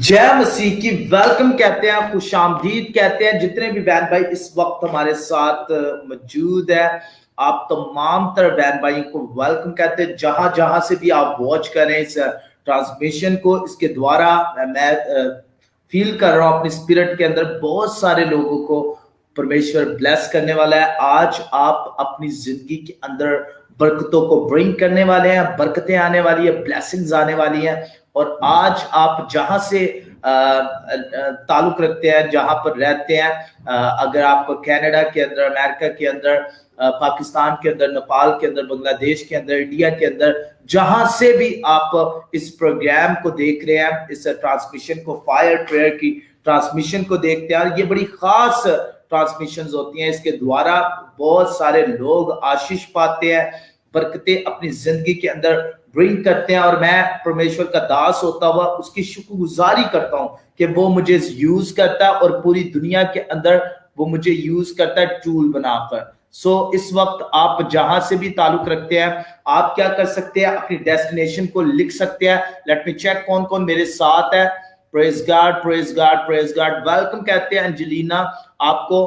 जय मसीह की वेलकम कहते हैं, खुश आमदीद कहते हैं। जितने भी बहन भाई इस वक्त हमारे साथ मौजूद है, आप तमाम तरह बहन भाई को वेलकम कहते हैं। जहां जहां से भी आप वॉच करें इस ट्रांसमिशन को, इसके द्वारा मैं फील कर रहा हूं अपनी स्पिरिट के अंदर बहुत सारे लोगों को परमेश्वर ब्लेस करने वाला है। आज आप अपनी जिंदगी के अंदर बरकतों को ब्रिंग करने वाले हैं, बरकतें आने वाली है, ब्लेसिंग्स आने वाली हैं। और आज आप जहां से ताल्लुक रखते हैं, जहां पर रहते हैं, अगर आप कनाडा के अंदर, अमेरिका के अंदर, पाकिस्तान के अंदर, नेपाल के अंदर, बांग्लादेश के अंदर, इंडिया के अंदर, जहां से भी आप इस प्रोग्राम को देख रहे हैं, इस ट्रांसमिशन को, फायर प्रेयर की ट्रांसमिशन को देखते हैं, ये बड़ी खास ट्रांसमिशन होती हैं। इसके द्वारा बहुत सारे लोग आशीष पाते हैं, बरकतें अपनी जिंदगी के अंदर ब्रिंग करते हैं। और मैं परमेश्वर का दास होता हुआ उसकी शुक्रगुजारी करता हूं कि वो मुझे यूज करता है और पूरी दुनिया के अंदर वो मुझे यूज करता है टूल बनाकर। इस वक्त आप जहां से भी ताल्लुक रखते हैं, आप क्या कर सकते हैं, अपनी डेस्टिनेशन को लिख सकते हैं। लेट मी चेक कौन कौन मेरे साथ है। Praise God, praise God, praise God. Welcome कहते हैं अंजेलिना आपको,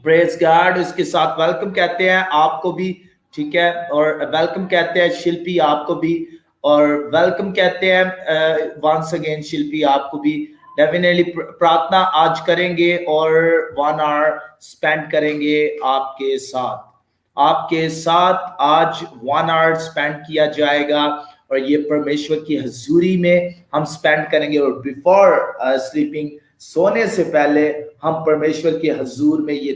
प्रेज गॉड। इसके साथ वेलकम कहते हैं आपको भी, ठीक है। और वेलकम कहते हैं शिल्पी आपको भी, और वेलकम कहते हैं वंस अगेन शिल्पी आपको भी। डेफिनेटली प्रार्थना आज करेंगे और 1 आवर स्पेंड करेंगे आपके साथ आज 1 आवर स्पेंड किया जाएगा और ये परमेश्वर की हजूरी में हम स्पेंड करेंगे। और बिफोर स्लीपिंग, सोने से पहले हम परमेश्वर के हजूर में ये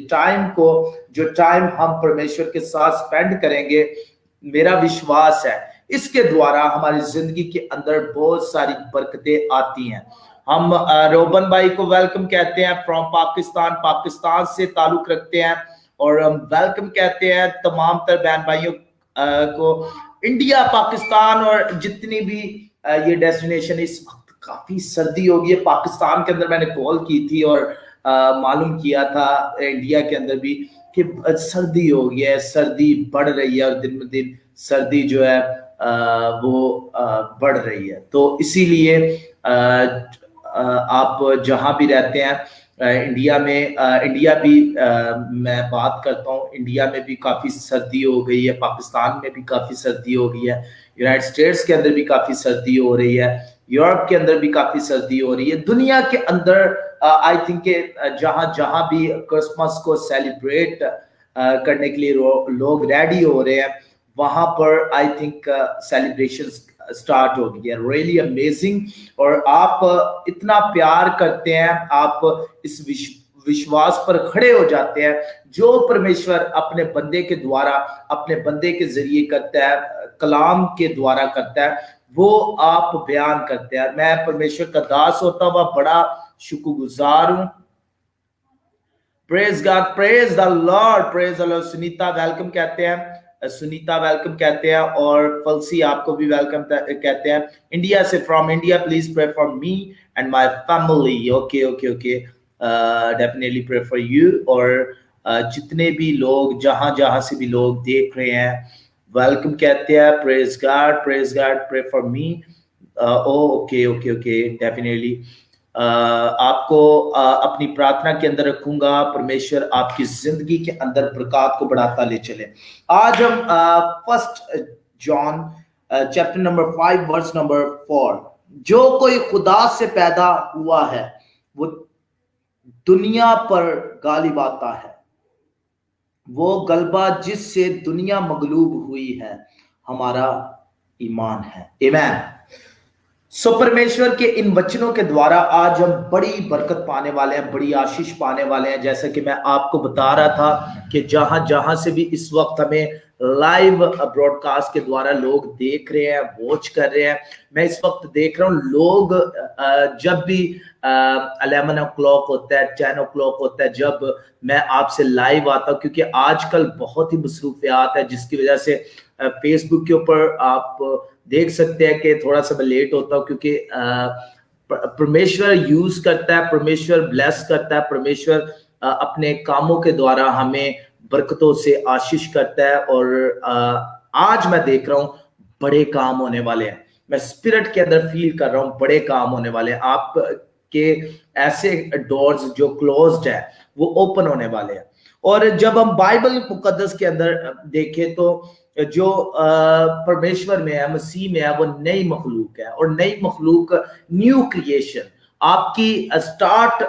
जो टाइम हम परमेश्वर के साथ स्पेंड करेंगे, मेरा विश्वास है इसके द्वारा हमारी जिंदगी के अंदर बहुत सारी बरकतें आती हैं। हम रोबन भाई को वेलकम कहते हैं फ्रॉम पाकिस्तान से ताल्लुक रखते हैं। और हम वेलकम कहते हैं तमाम तर बहन भाइयों को, इंडिया, पाकिस्तान और जितनी भी ये डेस्टिनेशन। इस वक्त काफी सर्दी हो गई है पाकिस्तान के अंदर। मैंने कॉल की थी और मालूम किया था इंडिया के अंदर भी कि सर्दी हो गई है, सर्दी बढ़ रही है और दिन ब दिन सर्दी जो है वो बढ़ रही है। तो इसीलिए आप जहां भी रहते हैं, इंडिया भी मैं बात करता हूँ, इंडिया में भी काफी सर्दी हो गई है, पाकिस्तान में भी काफी सर्दी हो गई है, यूनाइटेड स्टेट्स के अंदर भी काफी सर्दी हो रही है, यूरोप के अंदर भी काफी सर्दी हो रही है। दुनिया के अंदर आई थिंक जहां भी क्रिसमस को सेलिब्रेट करने के लिए लोग रेडी हो रहे हैं, वहां पर आई थिंक सेलिब्रेशन स्टार्ट हो गई है। Really amazing. और आप इतना प्यार करते हैं, आप इस विश्वास पर खड़े हो जाते हैं जो परमेश्वर अपने बंदे के द्वारा, अपने बंदे के जरिए करता है, कलाम के द्वारा करता है, वो आप बयान करते हैं। मैं परमेश्वर का दास होता हुआ बड़ा शुक्रगुजार हूं। Praise God, praise the Lord, praise the Lord. Sunita welcome कहते हैं, सुनीता वेलकम कहते हैं। और फलसी आपको भी वेलकम कहते हैं। इंडिया से, from India, please pray for me and my family. Okay okay okay, definitely pray for you. और जितने भी लोग जहां से भी लोग देख रहे हैं, वेलकम कहते हैं। Praise God, pray for me. Okay okay okay, definitely आपको अपनी प्रार्थना के अंदर रखूंगा। परमेश्वर आपकी जिंदगी के अंदर बरकत को बढ़ाता ले चले। आज हम 1 John chapter number 5 verse number 4, जो कोई खुदा से पैदा हुआ है वो दुनिया पर गालिब आता है, वो गलबा जिससे दुनिया मगलूब हुई है हमारा ईमान है। आमीन। परमेश्वर के इन वचनों के द्वारा आज हम बड़ी बरकत पाने वाले हैं, बड़ी आशीष पाने वाले हैं। जैसा कि मैं आपको बता रहा था कि जहां से भी इस वक्त हमें लाइव ब्रॉडकास्ट के द्वारा लोग देख रहे हैं, वॉच कर रहे हैं। मैं इस वक्त देख रहा हूं लोग जब भी 11 o'clock होता है, 10 o'clock होता है, जब मैं आपसे लाइव आता हूं, क्योंकि आजकल बहुत ही मसरूफियात है, जिसकी वजह से फेसबुक के ऊपर आप देख सकते हैं कि थोड़ा सा मैं लेट होता हूँ, क्योंकि परमेश्वर यूज करता है, परमेश्वर ब्लेस करता है, परमेश्वर अपने कामों के द्वारा हमें बरकतों से आशीष करता है। और आज मैं देख रहा हूं बड़े काम होने वाले हैं। मैं स्पिरिट के अंदर फील कर रहा हूं बड़े काम होने वाले हैं, आप के ऐसे डोर्स जो क्लोज्ड है वो ओपन होने वाले हैं। और जब हम बाइबल मुकद्दस के अंदर देखें तो जो परमेश्वर में है, मसीह में है, वो नई मखलूक है। और नई मखलूक, न्यू क्रिएशन, आपकी स्टार्ट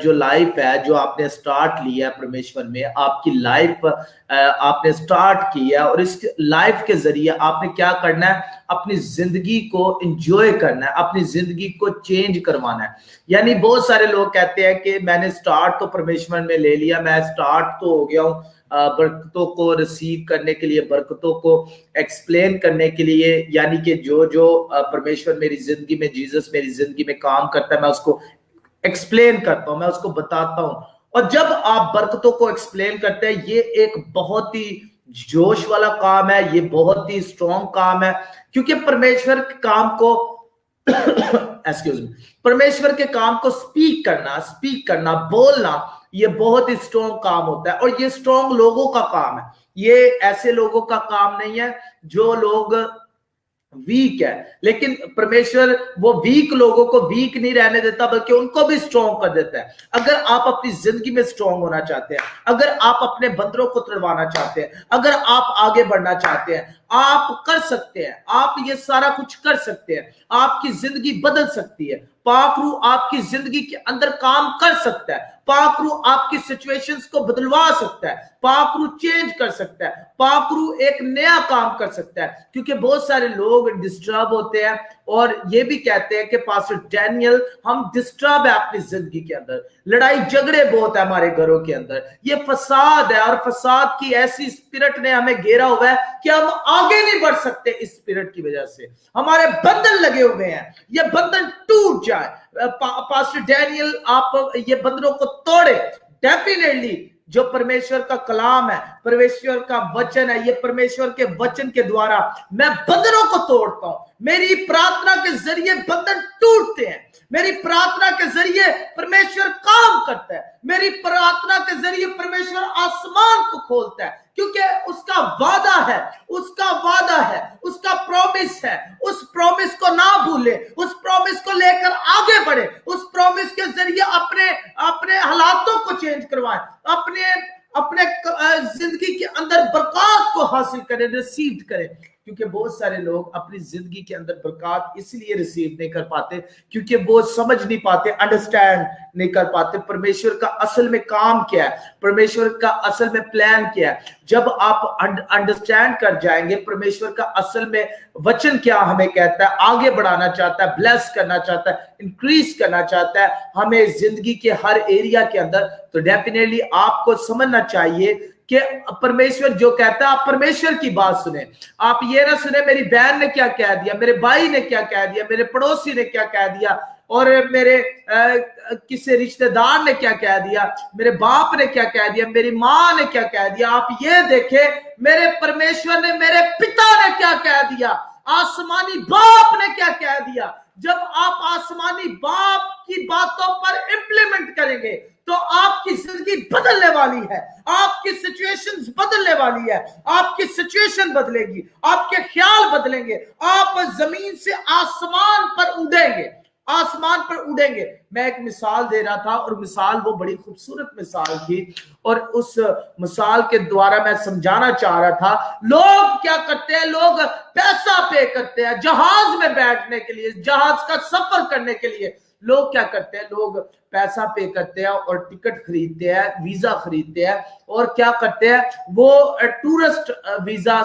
जो लाइफ है, जो आपने स्टार्ट लिया है परमेश्वर में, आपकी लाइफ आपने स्टार्ट की है। और इस लाइफ के जरिए आपने क्या करना है, अपनी जिंदगी को एंजॉय करना है, अपनी जिंदगी को चेंज करवाना है। यानी बहुत सारे लोग कहते हैं कि मैंने स्टार्ट तो परमेश्वर में ले लिया, मैं स्टार्ट तो हो गया हूं, बरकतों को रिसीव करने के लिए, बरकतों को एक्सप्लेन करने के लिए, यानी कि जो जो परमेश्वर मेरी जिंदगी में, जीसस मेरी जिंदगी में काम करता है, मैं उसको एक्सप्लेन करता हूं, मैं उसको बताता हूं। और जब आप बरकतों को एक्सप्लेन करते हैं, ये एक बहुत ही जोश वाला काम है, ये बहुत ही स्ट्रॉन्ग काम है, क्योंकि परमेश्वर के काम को एक्सक्यूज मी, परमेश्वर के काम को स्पीक करना, बोलना, ये बहुत ही स्ट्रॉन्ग काम होता है। और ये स्ट्रॉन्ग लोगों का काम है, ये ऐसे लोगों का काम नहीं है जो लोग वीक है। लेकिन परमेश्वर वो वीक लोगों को वीक नहीं रहने देता, बल्कि उनको भी स्ट्रॉन्ग कर देता है। अगर आप अपनी जिंदगी में स्ट्रॉन्ग होना चाहते हैं, अगर आप अपने बंदरों को तोड़वाना चाहते हैं, अगर आप आगे बढ़ना चाहते हैं, आप कर सकते हैं, आप ये सारा कुछ कर सकते हैं, आपकी जिंदगी बदल सकती है। पाकरू आपकी जिंदगी के अंदर काम कर सकता है, पाकरू आपकी सिचुएशंस को बदलवा सकता है, पाकरू चेंज कर सकता है, पाकरू एक नया काम कर सकता है। क्योंकि बहुत सारे लोग डिस्टर्ब होते हैं और ये भी कहते हैं कि पास्टर डैनियल, हम डिस्टर्ब है अपनी जिंदगी के अंदर, लड़ाई झगड़े बहुत है हमारे घरों के अंदर, ये फसाद है, और फसाद की ऐसी स्पिरिट ने हमें घेरा हुआ है कि हम आगे नहीं बढ़ सकते। इस स्पिरिट की वजह से हमारे बंधन लगे हुए हैं, ये बंधन टूट जाए। पास्टर डैनियल, आप ये बंधनों को तोड़े। डेफिनेटली जो परमेश्वर का कलाम है, परमेश्वर का वचन है, ये परमेश्वर के वचन के द्वारा मैं बंधनों को तोड़ता हूं। मेरी प्रार्थना के जरिए बंधन टूटते हैं, मेरी प्रार्थना के जरिए परमेश्वर काम करता है, मेरी प्रार्थना के जरिए परमेश्वर आसमान को खोलता है, क्योंकि उसका वादा है, उसका वादा है, उसका प्रॉमिस है। उस प्रॉमिस को ना भूले, उस प्रॉमिस को लेकर आगे बढ़े, उस प्रॉमिस के जरिए अपने अपने हालातों को चेंज करवाएं, अपने अपने जिंदगी के अंदर बरकत को हासिल करें, रिसीव करें। क्योंकि बहुत सारे लोग अपनी जिंदगी के अंदर बरकत इसलिए रिसीव नहीं कर पाते क्योंकि वो समझ नहीं पाते, अंडरस्टैंड नहीं कर पाते परमेश्वर का असल में काम क्या है, परमेश्वर का असल में प्लान क्या है। जब आप अंडरस्टैंड कर जाएंगे परमेश्वर का असल में वचन क्या हमें कहता है, आगे बढ़ाना चाहता है, ब्लेस करना चाहता है, इंक्रीज करना चाहता है हमें जिंदगी के हर एरिया के अंदर, तो डेफिनेटली आपको समझना चाहिए कि परमेश्वर जो कहता है, आप परमेश्वर की बात सुने। आप ये ना सुने मेरी बहन ने क्या कह दिया, मेरे भाई ने क्या कह दिया, मेरे पड़ोसी ने क्या कह दिया, और मेरे किसी रिश्तेदार ने क्या कह दिया, मेरे बाप ने क्या कह दिया, मेरी माँ ने क्या कह दिया। आप ये देखे मेरे परमेश्वर ने, मेरे पिता ने क्या कह दिया, आसमानी बाप ने क्या कह दिया। जब आप आसमानी बाप की बातों पर इंप्लीमेंट करेंगे तो आपकी जिंदगी बदलने वाली है, आपकी सिचुएशंस बदलने वाली है, आपकी सिचुएशन बदलेगी, आपके ख्याल बदलेंगे, आप जमीन से आसमान पर उड़ेंगे, आसमान पर उड़ेंगे। मैं एक मिसाल दे रहा था और मिसाल वो बड़ी खूबसूरत मिसाल थी, और उस मिसाल के द्वारा मैं समझाना चाह रहा था लोग क्या करते हैं, लोग पैसा पे करते हैं जहाज में बैठने के लिए, जहाज का सफर करने के लिए। लोग क्या करते हैं, लोग पैसा पे करते हैं और टिकट खरीदते हैं, वीजा खरीदते हैं, और क्या करते हैं वो टूरिस्ट वीजा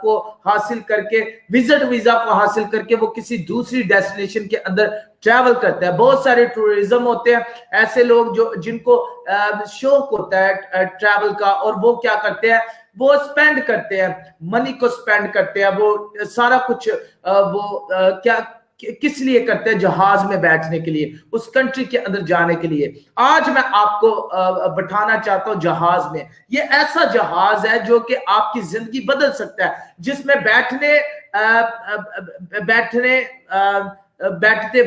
को हासिल करके, विजिट वीजा को हासिल करके वो किसी दूसरी डेस्टिनेशन के अंदर ट्रैवल करते हैं। बहुत सारे टूरिज्म होते हैं, ऐसे लोग जो जिनको शौक होता है ट्रैवल का, और वो क्या करते हैं, वो स्पेंड करते हैं, मनी को स्पेंड करते हैं, वो सारा कुछ क्या किस लिए करते हैं, जहाज में बैठने के लिए, उस कंट्री के अंदर जाने के लिए। आज मैं आपको बैठाना चाहता हूं जहाज में। ये ऐसा जहाज है जो कि आपकी जिंदगी बदल सकता है, जिसमें बैठते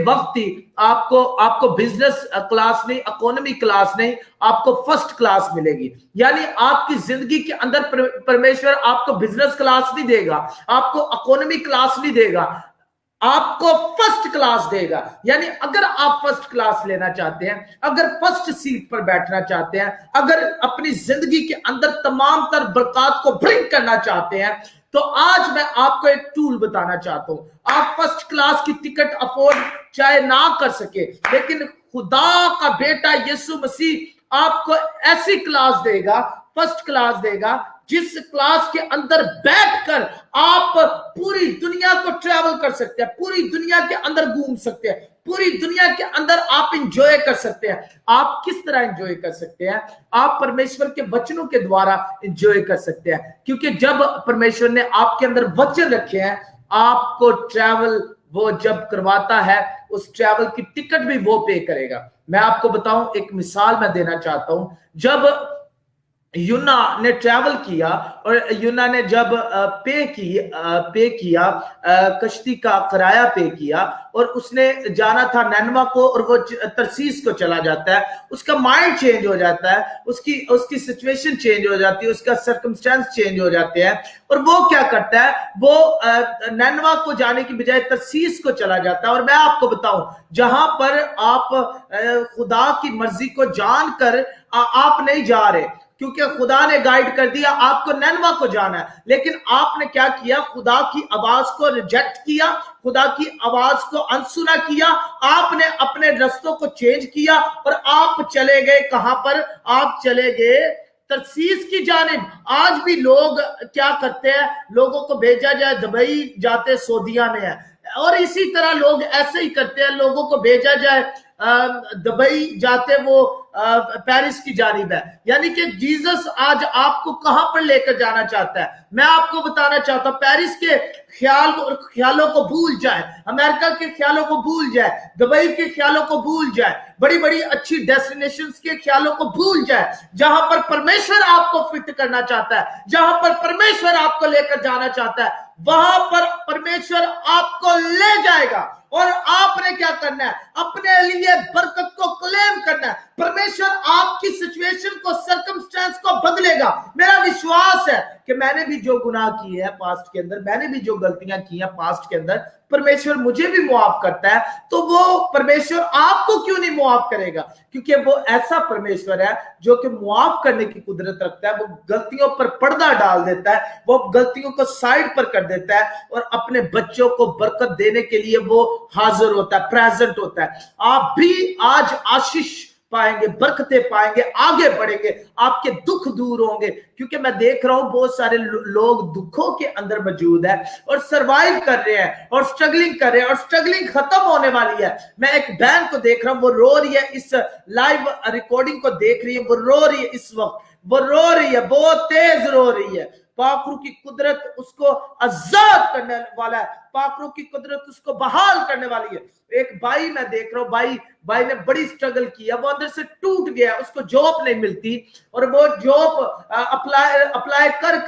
वक्त ही आपको बिजनेस क्लास नहीं, इकोनॉमी क्लास नहीं, आपको फर्स्ट क्लास मिलेगी। यानी आपकी जिंदगी के अंदर परमेश्वर आपको बिजनेस क्लास नहीं देगा, आपको इकोनॉमी क्लास नहीं देगा, आपको फर्स्ट क्लास देगा। यानी अगर आप फर्स्ट क्लास लेना चाहते हैं, अगर फर्स्ट सीट पर बैठना चाहते हैं, अगर अपनी जिंदगी के अंदर तमाम तर बरकत को ब्रिंग करना चाहते हैं, तो आज मैं आपको एक टूल बताना चाहता हूं। आप फर्स्ट क्लास की टिकट अफोर्ड चाहे ना कर सके, लेकिन खुदा का बेटा यीशु मसीह आपको ऐसी क्लास देगा, फर्स्ट क्लास देगा, जिस क्लास के अंदर बैठकर आप पूरी दुनिया को ट्रैवल कर सकते हैं, पूरी दुनिया के अंदर घूम सकते हैं, पूरी दुनिया के अंदर आप इंजॉय कर सकते हैं। आप किस तरह इंजॉय कर सकते हैं? आप परमेश्वर के वचनों के द्वारा इंजॉय कर सकते हैं, क्योंकि जब परमेश्वर ने आपके अंदर वचन रखे हैं, आपको ट्रैवल वो जब करवाता है, उस ट्रैवल की टिकट भी वो पे करेगा। मैं आपको बताऊं, एक मिसाल मैं देना चाहता हूं। जब यूना ने ट्रैवल किया और यूना ने जब पे किया कश्ती का किराया पे किया, और उसने जाना था नैनवा को, और वो तरसीस को चला जाता है, उसका माइंड चेंज हो जाता है, उसकी सिचुएशन चेंज हो जाती है, उसका सर्कमस्टेंस चेंज हो जाते हैं, और वो क्या करता है, वो नैनवा को जाने की बजाय तरसीस को चला जाता है। और मैं आपको बताऊं, जहां पर आप खुदा की मर्जी को जानकर आप नहीं जा रहे, क्योंकि खुदा ने गाइड कर दिया आपको नैनवा को जाना है, लेकिन आपने क्या किया? खुदा की आवाज को रिजेक्ट किया, खुदा की आवाज को अनसुना किया, आपने अपने रास्तों को चेंज किया, और आप चले गए कहां पर? आप चले गए तरसीस की जानिब। आज भी लोग क्या करते हैं? लोगों को भेजा जाए दुबई, जाते सऊदीया में है, और इसी तरह लोग ऐसे ही करते हैं, लोगों को भेजा जाए दुबई, जाते वो पेरिस की जानिब है। यानी कि जीसस आज आपको कहां पर लेकर जाना चाहता है? मैं आपको बताना चाहता हूं, पेरिस के ख्यालों को भूल जाए, अमेरिका के ख्यालों को भूल जाए, दुबई के ख्यालों को भूल जाए, बड़ी बड़ी अच्छी डेस्टिनेशंस के ख्यालों को भूल जाए। जहां पर परमेश्वर आपको फिट करना चाहता है, जहां पर परमेश्वर आपको लेकर जाना चाहता है, वहां पर परमेश्वर आपको ले जाएगा। और आपने क्या करना है? अपने लिए बरकत को क्लेम करना है। परमेश्वर आपकी सिचुएशन को, सर्कमस्टेंस को बदलेगा। मेरा विश्वास है कि मैंने भी जो गुनाह किए हैं पास्ट के अंदर, मैंने भी जो गलतियां की हैं पास्ट के अंदर, परमेश्वर मुझे भी मुआफ करता है, तो वो परमेश्वर आपको क्यों नहीं मुआफ करेगा? क्योंकि वो ऐसा परमेश्वर है जो कि मुआफ करने की कुदरत रखता है। वो गलतियों पर पर्दा डाल देता है, वो गलतियों को साइड पर कर देता है, और अपने बच्चों को बरकत देने के लिए वो हाजिर होता है, प्रेजेंट होता है। आप भी आज आशीष पाएंगे, बरकतें पाएंगे, आगे बढ़ेंगे, आपके दुख दूर होंगे। क्योंकि मैं देख रहा हूं बहुत सारे लोग दुखों के अंदर मौजूद है और सरवाइव कर रहे हैं और स्ट्रगलिंग कर रहे हैं, और स्ट्रगलिंग खत्म होने वाली है। मैं एक बहन को देख रहा हूं, वो रो रही है, इस लाइव रिकॉर्डिंग को देख रही है, वो रो रही है, इस वक्त वो रो रही है, बहुत तेज रो रही है। पाखरू की कुदरत उसको आजाद करने वाला है, पाखरू की कुदरत उसको बहाल करने वाली है। एक भाई मैं देख रहा हूं, भाई ने बड़ी स्ट्रगल किया, वो अंदर से टूट गया, उसको जॉब नहीं मिलती, और वो जॉब अप्लाई कर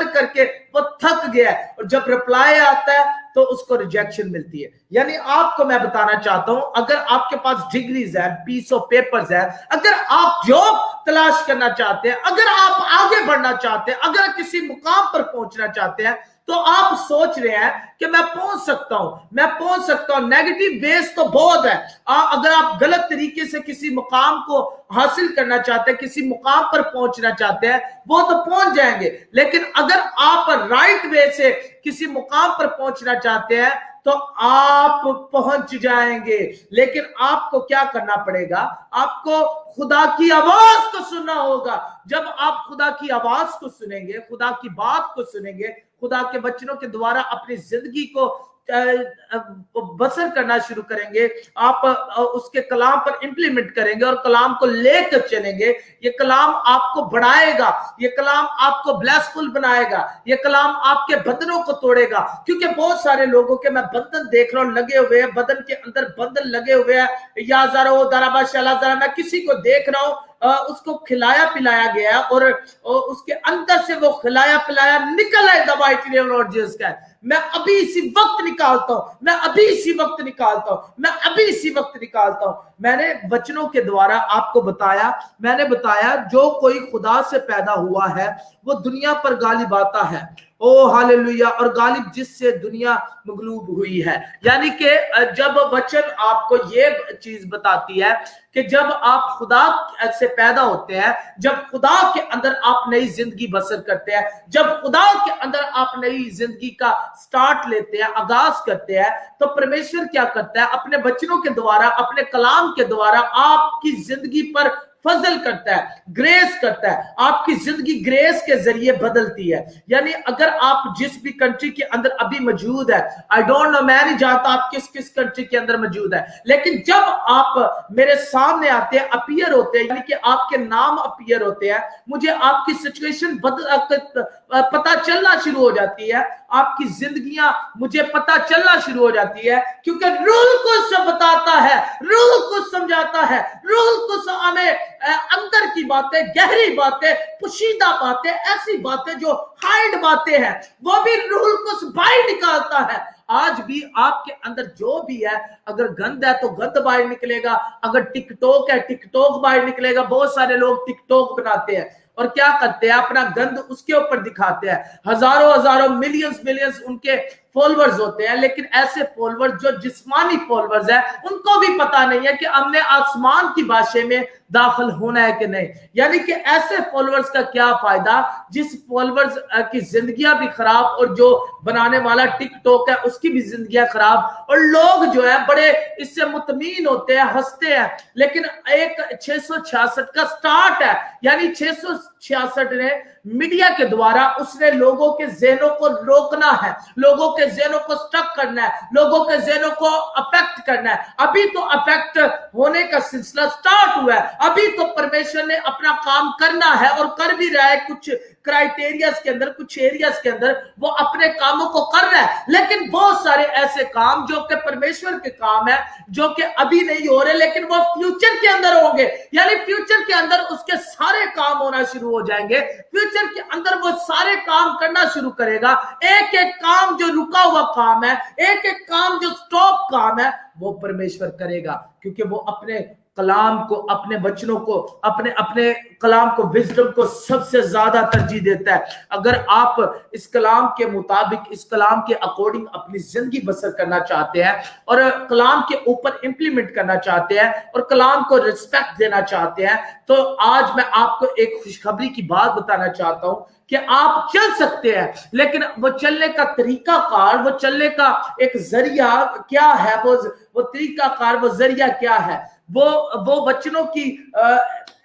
करके वो थक गया, और जब रिप्लाई आता है तो उसको रिजेक्शन मिलती है। यानी आपको मैं बताना चाहता हूं, अगर आपके पास डिग्रीज है, पीस ऑफ पेपर्स है, अगर आप जॉब तलाश करना चाहते हैं, अगर आप आगे बढ़ना चाहते हैं, अगर किसी मुकाम पर पहुंचना चाहते हैं, तो आप सोच रहे हैं कि मैं पहुंच सकता हूं। नेगेटिव बेस तो बहुत है। अगर आप गलत तरीके से किसी मुकाम को हासिल करना चाहते हैं, किसी मुकाम पर पहुंचना चाहते हैं, वो तो पहुंच जाएंगे, लेकिन अगर आप राइट वे से किसी मुकाम पर पहुंचना चाहते हैं तो आप पहुंच जाएंगे। लेकिन आपको क्या करना पड़ेगा? आपको खुदा की आवाज को सुनना होगा। जब आप खुदा की आवाज को सुनेंगे, खुदा की बात को सुनेंगे, खुदा के वचनों के द्वारा अपनी जिंदगी को बसर करना शुरू करेंगे, आप उसके कलाम पर इंप्लीमेंट करेंगे और कलाम को लेकर चलेंगे, ये कलाम आपको बढ़ाएगा, ये कलाम आपको ब्लेसफुल बनाएगा, ये कलाम आपके बंधनों को तोड़ेगा। क्योंकि बहुत सारे लोगों के मैं बंधन देख रहा हूं लगे हुए हैं, बदन के अंदर बंधन लगे हुए हैं, या जरा दराबा शला जरा, मैं किसी को देख रहा हूं उसको खिलाया पिलाया गया और उसके अंदर से वो खिलाया पिलाया निकल आए दवाई के लिए लॉर्ड जीसस का। मैं अभी इसी वक्त निकालता हूं, मैं अभी इसी वक्त निकालता हूं, मैं अभी इसी वक्त निकालता हूं। मैंने वचनों के द्वारा आपको बताया, मैंने बताया जो कोई खुदा से पैदा हुआ है वो दुनिया पर गालिब आता है, ओ हालेलुया, और गालिब जिससे दुनिया मगलूब हुई है। यानी कि जब वचन आपको ये चीज बताती है कि जब आप खुदा से पैदा होते हैं, जब खुदा के अंदर आप नई जिंदगी बसर करते हैं, जब खुदा के अंदर आप नई जिंदगी का स्टार्ट लेते हैं, आगाज करते हैं, तो परमेश्वर क्या करता है? अपने बच्चों के द्वारा, अपने कलाम के द्वारा आपकी जिंदगी पर फजल करता है, ग्रेस करता है। आपकी जिंदगी ग्रेस के जरिए बदलती है। यानी अगर आप जिस भी कंट्री के अंदर अभी मौजूद है, आई डोंट नो, मैं नहीं जानता आप किस किस कंट्री के अंदर मौजूद है, लेकिन जब आप मेरे सामने आते हैं, अपीयर होते हैं, यानी कि आपके नाम अपीयर होते हैं, मुझे आपकी सिचुएशन पता चलना शुरू हो जाती है, आपकी जिंदगियां मुझे पता चलना शुरू हो जाती है, क्योंकि रूल कुछ बताता है, रूल कुछ समझाता है, रूल कुछ हमें अंदर की बातें, गहरी बातें, पोशीदा बातें, ऐसी बातें जो हाइड बातें हैं, वो भी रूल कुछ बाहर निकालता है। आज भी आपके अंदर जो भी है, अगर गंद है तो गंद बाहर निकलेगा, अगर टिकटॉक है टिकटॉक बाहर निकलेगा। बहुत सारे लोग टिकटॉक बनाते हैं और क्या करते हैं? अपना गंद उसके ऊपर दिखाते हैं। हजारों हजारों मिलियंस मिलियंस उनके फॉलोअर्स होते हैं, लेकिन ऐसे फॉलोअर्स जो जिस्मानी फॉलोअर्स है, उनको भी पता नहीं है कि हमने आसमान की भाषा में दाखिल होना है कि नहीं। यानी कि ऐसे फॉलोअर्स का क्या फायदा जिस फॉलोअर्स की जिंदगियां भी खराब, और जो बनाने वाला टिकटॉक है उसकी भी जिंदगियां खराब, और लोग जो है बड़े इससे मुतमीन होते हैं, हंसते हैं। लेकिन एक 666 का स्टार्ट है, यानी 666 ने मीडिया के द्वारा उसने लोगों के ज़हनों को रोकना है, लोगों के ज़हनों को स्टक करना है, लोगों के ज़हनों को अफेक्ट करना है। अभी तो अफेक्ट होने का सिलसिला स्टार्ट हुआ है, अभी तो परमेश्वर ने अपना काम करना है और कर भी रहा है। कुछ क्राइटेरियाज के अंदर, कुछ एरियाज के अंदर वो अपने कामों को कर रहा है, लेकिन बहुत सारे ऐसे काम जो कि परमेश्वर के काम है, जो कि अभी नहीं हो रहे, लेकिन वो फ्यूचर के अंदर होंगे। यानी फ्यूचर के अंदर उसके सारे काम होना शुरू हो जाएंगे, फ्यूचर के अंदर वो सारे काम करना शुरू करेगा। एक एक काम जो रुका हुआ काम है, एक एक काम जो स्टॉप काम है, वो परमेश्वर करेगा, क्योंकि वो अपने कलाम को, अपने वचनों को, अपने कलाम को, विजडम को सबसे ज्यादा तरजीह देता है। अगर आप इस कलाम के मुताबिक, इस कलाम के अकॉर्डिंग अपनी जिंदगी बसर करना चाहते हैं और कलाम के ऊपर इंप्लीमेंट करना चाहते हैं और कलाम को रिस्पेक्ट देना चाहते हैं, तो आज मैं आपको एक खुशखबरी की बात बताना चाहता हूं कि आप चल सकते हैं, लेकिन वो चलने का तरीका कार, वो चलने का एक जरिया क्या है, वो तरीका कार, वो जरिया क्या है? वो वचनों की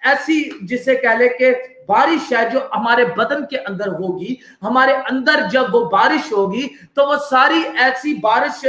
ऐसी, जिसे कह ले के बारिश है जो हमारे बदन के अंदर होगी। हमारे अंदर जब वो बारिश होगी तो वो सारी ऐसी बारिश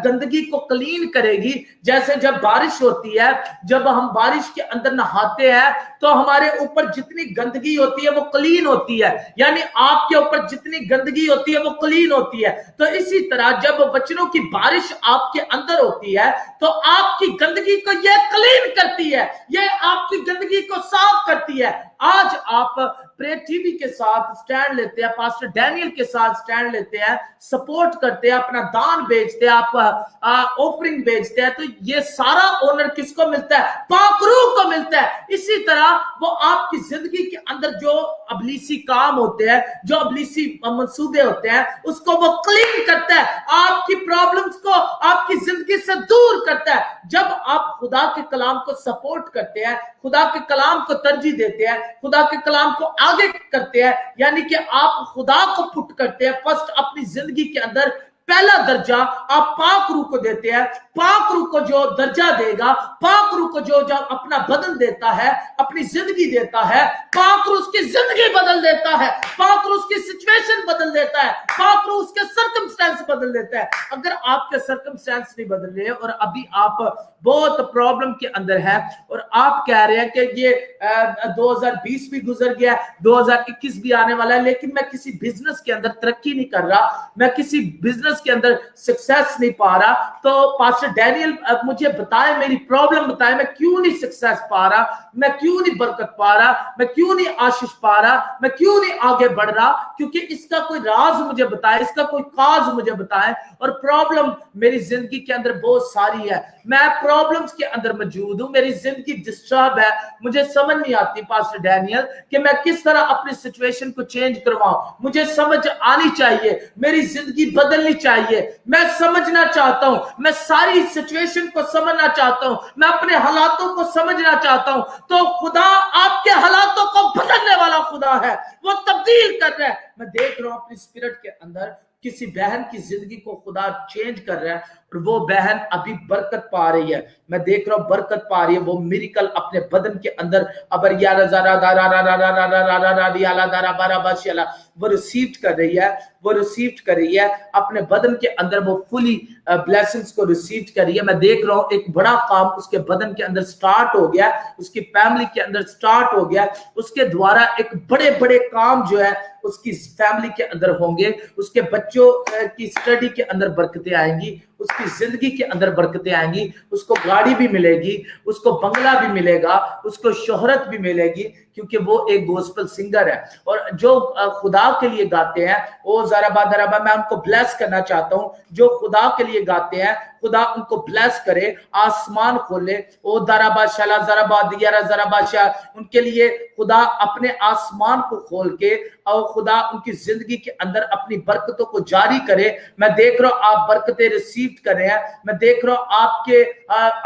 गंदगी को क्लीन करेगी। जैसे जब बारिश होती है, जब हम बारिश के अंदर नहाते हैं तो हमारे ऊपर जितनी गंदगी होती है वो क्लीन होती है, यानी आपके ऊपर जितनी गंदगी होती है वो क्लीन होती है। तो इसी तरह जब वचनों की बारिश आपके अंदर होती है तो आपकी गंदगी को ये क्लीन करती है, ये आपकी गंदगी को साफ करती है। आज आप प्रे टीवी के साथ स्टैंड लेते हैं, पास्टर डैनियल के साथ स्टैंड लेते हैं, सपोर्ट करते हैं, अपना दान बेचते हैं, आप ऑफरिंग बेचते हैं, तो ये सारा ओनर किसको मिलता है? पाक रूह को मिलता है। इसी तरह वो आपकी जिंदगी के अंदर जो अबलीसी काम होते हैं, जो अबलीसी मंसूबे होते हैं, उसको वो क्लीन करता है, आपकी प्रॉब्लम्स को आपकी जिंदगी से दूर करता है। जब आप खुदा के कलाम को सपोर्ट करते हैं, खुदा के कलाम को तरजीह देते हैं, खुदा के कलाम को आगे करते हैं, यानी कि आप खुदा को पुट करते हैं फर्स्ट अपनी जिंदगी के अंदर। पहला दर्जा आप पाक रूह को देते हैं। पाक रूह को जो दर्जा देगा, पाक रूह को जो जब अपना बदन देता है, अपनी जिंदगी देता है, पाक रूह उसकी जिंदगी बदल देता है, पाक रूह उसकी सिचुएशन बदल देता है, पाक रूह उसके सर्कमस्टेंस बदल देता है। अगर आपके सर्कमस्टेंस नहीं बदल रहे और अभी आप बहुत प्रॉब्लम के अंदर है और आप कह रहे हैं कि ये 2020 भी गुजर गया, 2021 भी आने वाला है, लेकिन मैं किसी बिजनेस के अंदर तरक्की नहीं कर रहा, मैं किसी बिजनेस बिजनेस के अंदर सक्सेस नहीं पा रहा, तो पास्टर डैनियल अब मुझे बताए, मेरी प्रॉब्लम बताए, मैं क्यों नहीं सक्सेस पा रहा, मैं क्यों नहीं बरकत पा रहा, मैं क्यों नहीं आशीष पा रहा, मैं क्यों नहीं आगे बढ़ रहा, क्योंकि इसका कोई राज मुझे बताए, इसका कोई काज मुझे बताए। और प्रॉब्लम मेरी जिंदगी के अंदर बहुत सारी है, मैं प्रॉब्लम्स के अंदर मौजूद हूं, मेरी जिंदगी डिस्टर्ब है, मुझे समझ नहीं आती पास्टर डैनियल कि मैं किस तरह अपनी सिचुएशन को चेंज करवाऊं। मुझे समझ आनी चाहिए, मेरी जिंदगी बदलनी चाहिए, मैं समझना चाहता हूं, मैं सारी सिचुएशन को समझना चाहता हूं, मैं अपने हालातों को समझना चाहता हूं। तो खुदा आपके हालातों को बदलने वाला खुदा है, वो तब्दील कर रहा है। मैं देख रहा हूं अपनी स्पिरिट के अंदर किसी बहन की जिंदगी को खुदा चेंज कर रहा है, और वो बहन अभी बरकत पा रही है। मैं देख रहा हूं बरकत पा रही है, वो मिरेकल अपने बदन के अंदर वो रिसीव कर रही है, वो रिसीव कर रही है अपने बदन के अंदर, वो फुली ब्लेसिंग्स को रिसीव कर रही है। मैं देख रहा हूं एक बड़ा काम उसके बदन के अंदर स्टार्ट हो गया, उसकी फैमिली के अंदर स्टार्ट हो गया, उसके द्वारा एक बड़े बड़े काम जो है उसकी फैमिली के अंदर होंगे, उसके बच्चों की स्टडी के अंदर बरकतें आएंगी, उसकी जिंदगी के अंदर बरकतें आएंगी, उसको गाड़ी भी मिलेगी, उसको बंगला भी मिलेगा, उसको शोहरत भी मिलेगी, क्योंकि वो एक गॉस्पेल सिंगर है। और जो खुदा के लिए गाते हैं, वो जराबा दराबा, मैं उनको ब्लेस करना चाहता हूं, जो खुदा के लिए गाते हैं खुदा उनको ब्लेस करे, आसमान खोले, ओ दराबा शला जराबा दियारा जराबा शाह, उनके लिए खुदा अपने आसमान को खोल के और खुदा उनकी जिंदगी के अंदर अपनी बरकतों को जारी करे। मैं देख रहा हूं आप बरकतें रिसीव कर रहे हैं, मैं देख रहा हूं आपके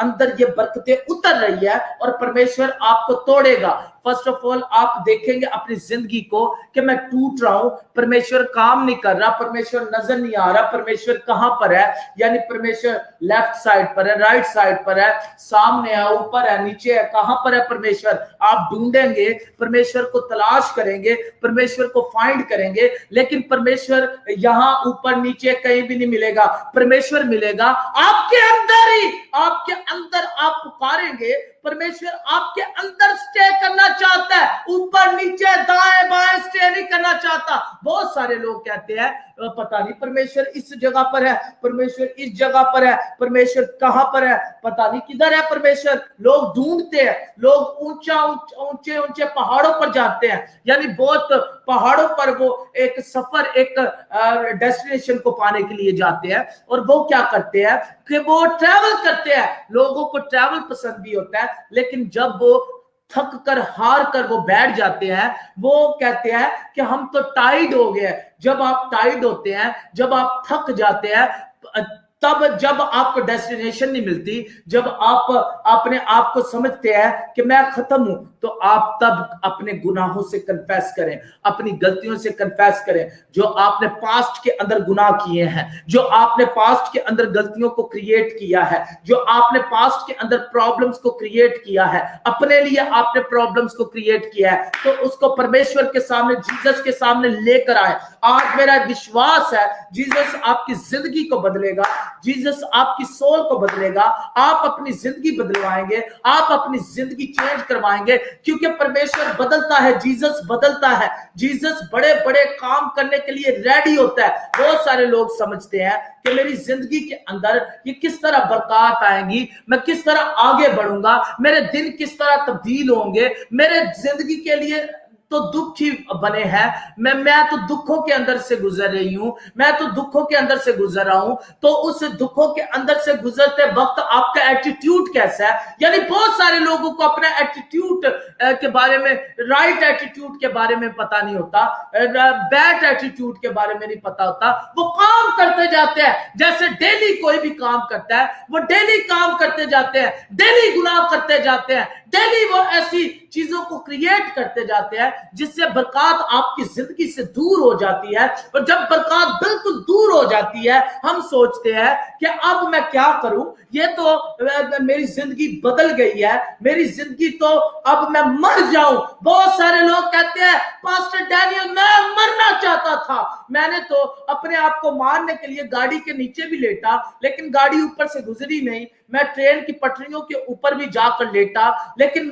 अंदर ये बरकतें उतर रही है और परमेश्वर आपको तोड़ेगा। फर्स्ट ऑफ ऑल आप देखेंगे अपनी जिंदगी को कि मैं टूट रहा हूं, परमेश्वर काम नहीं कर रहा, परमेश्वर नजर नहीं आ रहा, परमेश्वर कहां पर है, यानी परमेश्वर लेफ्ट साइड पर है, राइट साइड पर है, सामने है, ऊपर है, नीचे है, कहां पर है परमेश्वर। आप ढूंढेंगे, परमेश्वर को तलाश करेंगे, परमेश्वर को फाइंड करेंगे, लेकिन परमेश्वर यहां ऊपर नीचे कहीं भी नहीं मिलेगा। परमेश्वर मिलेगा आपके अंदर ही, आपके अंदर आप पुकारेंगे, परमेश्वर आपके अंदर स्टे करना चाहता है, ऊपर नीचे दाएं बाएं स्टे नहीं करना चाहता। बहुत सारे लोग कहते हैं पता नहीं परमेश्वर इस जगह पर है, परमेश्वर इस जगह पर है, परमेश्वर कहां पर है, पता नहीं किधर है परमेश्वर। लोग ढूंढते हैं, लोग ऊंचे ऊंचे पहाड़ों पर जाते हैं, यानी बहुत पहाड़ों पर वो एक सफर, एक डेस्टिनेशन को पाने के लिए जाते हैं। और वो क्या करते हैं कि वो ट्रैवल करते हैं, लोगों को ट्रैवल पसंद भी होता है, लेकिन जब वो थक कर हार कर वो बैठ जाते हैं, वो कहते हैं कि हम तो टाइड हो गए। जब आप टाइड होते हैं, जब आप थक जाते हैं, तब जब आपको डेस्टिनेशन नहीं मिलती, जब आप अपने आप को समझते हैं कि मैं खत्म हूं, तो आप तब अपने गुनाहों से कन्फेस करें, अपनी गलतियों से कन्फेस करें, जो आपने पास्ट के अंदर गुनाह किए हैं, जो आपने पास्ट के अंदर गलतियों को क्रिएट किया है, जो आपने पास्ट के अंदर प्रॉब्लम्स को क्रिएट किया है, अपने लिए आपने प्रॉब्लम्स को क्रिएट किया है, तो उसको परमेश्वर के सामने, जीसस के सामने लेकर आए। आज मेरा विश्वास है जीसस आपकी जिंदगी को बदलेगा, जीसस आपकी सोल को बदलेगा, आप अपनी जिंदगी बदलवाएंगे, आप अपनी जिंदगी चेंज करवाएंगे, क्योंकि परमेश्वर बदलता है, जीसस बदलता है, जीसस बड़े बड़े काम करने के लिए रेडी होता है। बहुत सारे लोग समझते हैं कि मेरी जिंदगी के अंदर ये किस तरह बरकत आएंगी, मैं किस तरह आगे बढ़ूंगा, मेरे दिन किस तरह तब्दील होंगे, मेरे जिंदगी के लिए तो दुख ही बने हैं, मैं तो दुखों के अंदर से गुजर रही हूं, मैं तो दुखों के अंदर से गुजर रहा हूं। तो उस दुखों के अंदर से गुजरते वक्त आपका एटीट्यूड कैसा है, यानी बहुत सारे लोगों को अपने एटीट्यूड के बारे में, राइट एटीट्यूड के बारे में पता नहीं होता, बैड एटीट्यूड के बारे में नहीं पता होता। वो काम करते जाते हैं, जैसे डेली कोई भी काम करता है, वो डेली काम करते जाते हैं, डेली गुनाह करते जाते हैं, डेली वो ऐसी चीजों को क्रिएट करते जाते हैं जिससे बरकत आपकी जिंदगी से दूर हो जाती है। और जब बरकत बिल्कुल दूर हो जाती है, हम सोचते हैं कि अब मैं क्या करूं, ये तो मेरी जिंदगी बदल गई है, मेरी जिंदगी तो अब मैं मर जाऊं। बहुत सारे लोग कहते हैं पास्टर डैनियल मैं मरना चाहता था। मैंने तो अपने आप को मारने के लिए गाड़ी के नीचे भी लेटा, लेकिन गाड़ी ऊपर से गुजरी नहीं। मैं ट्रेन की पटरियों के ऊपर भी जाकर लेटा, लेकिन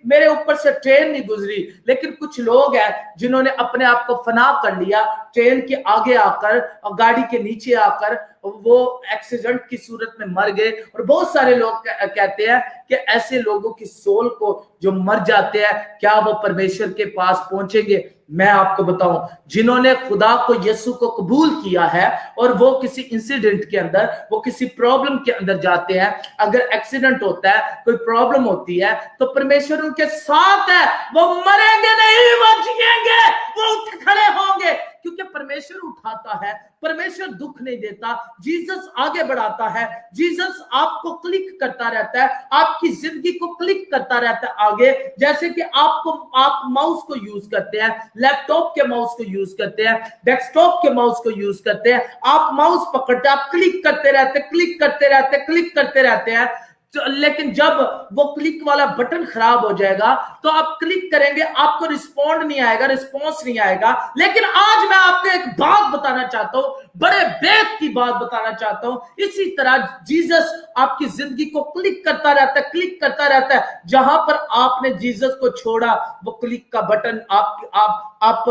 मेरे ऊपर से ट्रेन नहीं गुजरी। लेकिन कुछ लोग हैं जिन्होंने अपने आप को फना कर लिया, ट्रेन के आगे आकर और गाड़ी के नीचे आकर वो एक्सीडेंट की सूरत में मर गए। और बहुत सारे लोग कहते हैं कि ऐसे लोगों की सोल को जो मर जाते हैं, क्या वो परमेश्वर के पास पहुंचेंगे? मैं आपको बताऊं, जिन्होंने खुदा को, यीशु को कबूल किया है और वो किसी इंसिडेंट के अंदर, वो किसी प्रॉब्लम के अंदर जाते हैं, अगर एक्सीडेंट होता है, कोई प्रॉब्लम होती है, तो परमेश्वर उनके साथ है। वो मरेंगे नहीं, वो जिएंगे, वो उठ खड़े होंगे, क्योंकि परमेश्वर उठाता है, परमेश्वर दुख नहीं देता। जीसस आगे बढ़ाता है, जीसस आपको क्लिक करता रहता है, आपकी जिंदगी को क्लिक करता रहता है आगे। जैसे कि आप माउस को यूज करते हैं, लैपटॉप के माउस को यूज करते हैं, डेस्कटॉप के माउस को यूज करते हैं, आप माउस पकड़ते हैं, आप क्लिक करते रहते, क्लिक करते रहते, क्लिक करते रहते हैं। लेकिन जब वो क्लिक वाला बटन खराब हो जाएगा तो आप क्लिक करेंगे, आपको रिस्पॉन्ड नहीं आएगा, रिस्पॉन्स नहीं आएगा। लेकिन आज मैं आपको एक बात बताना चाहता हूं, बड़े बेद की बात बताना चाहता हूं। इसी तरह जीसस आपकी जिंदगी को क्लिक करता रहता है, क्लिक करता रहता है। जहां पर आपने जीसस को छोड़ा, वो क्लिक का बटन आप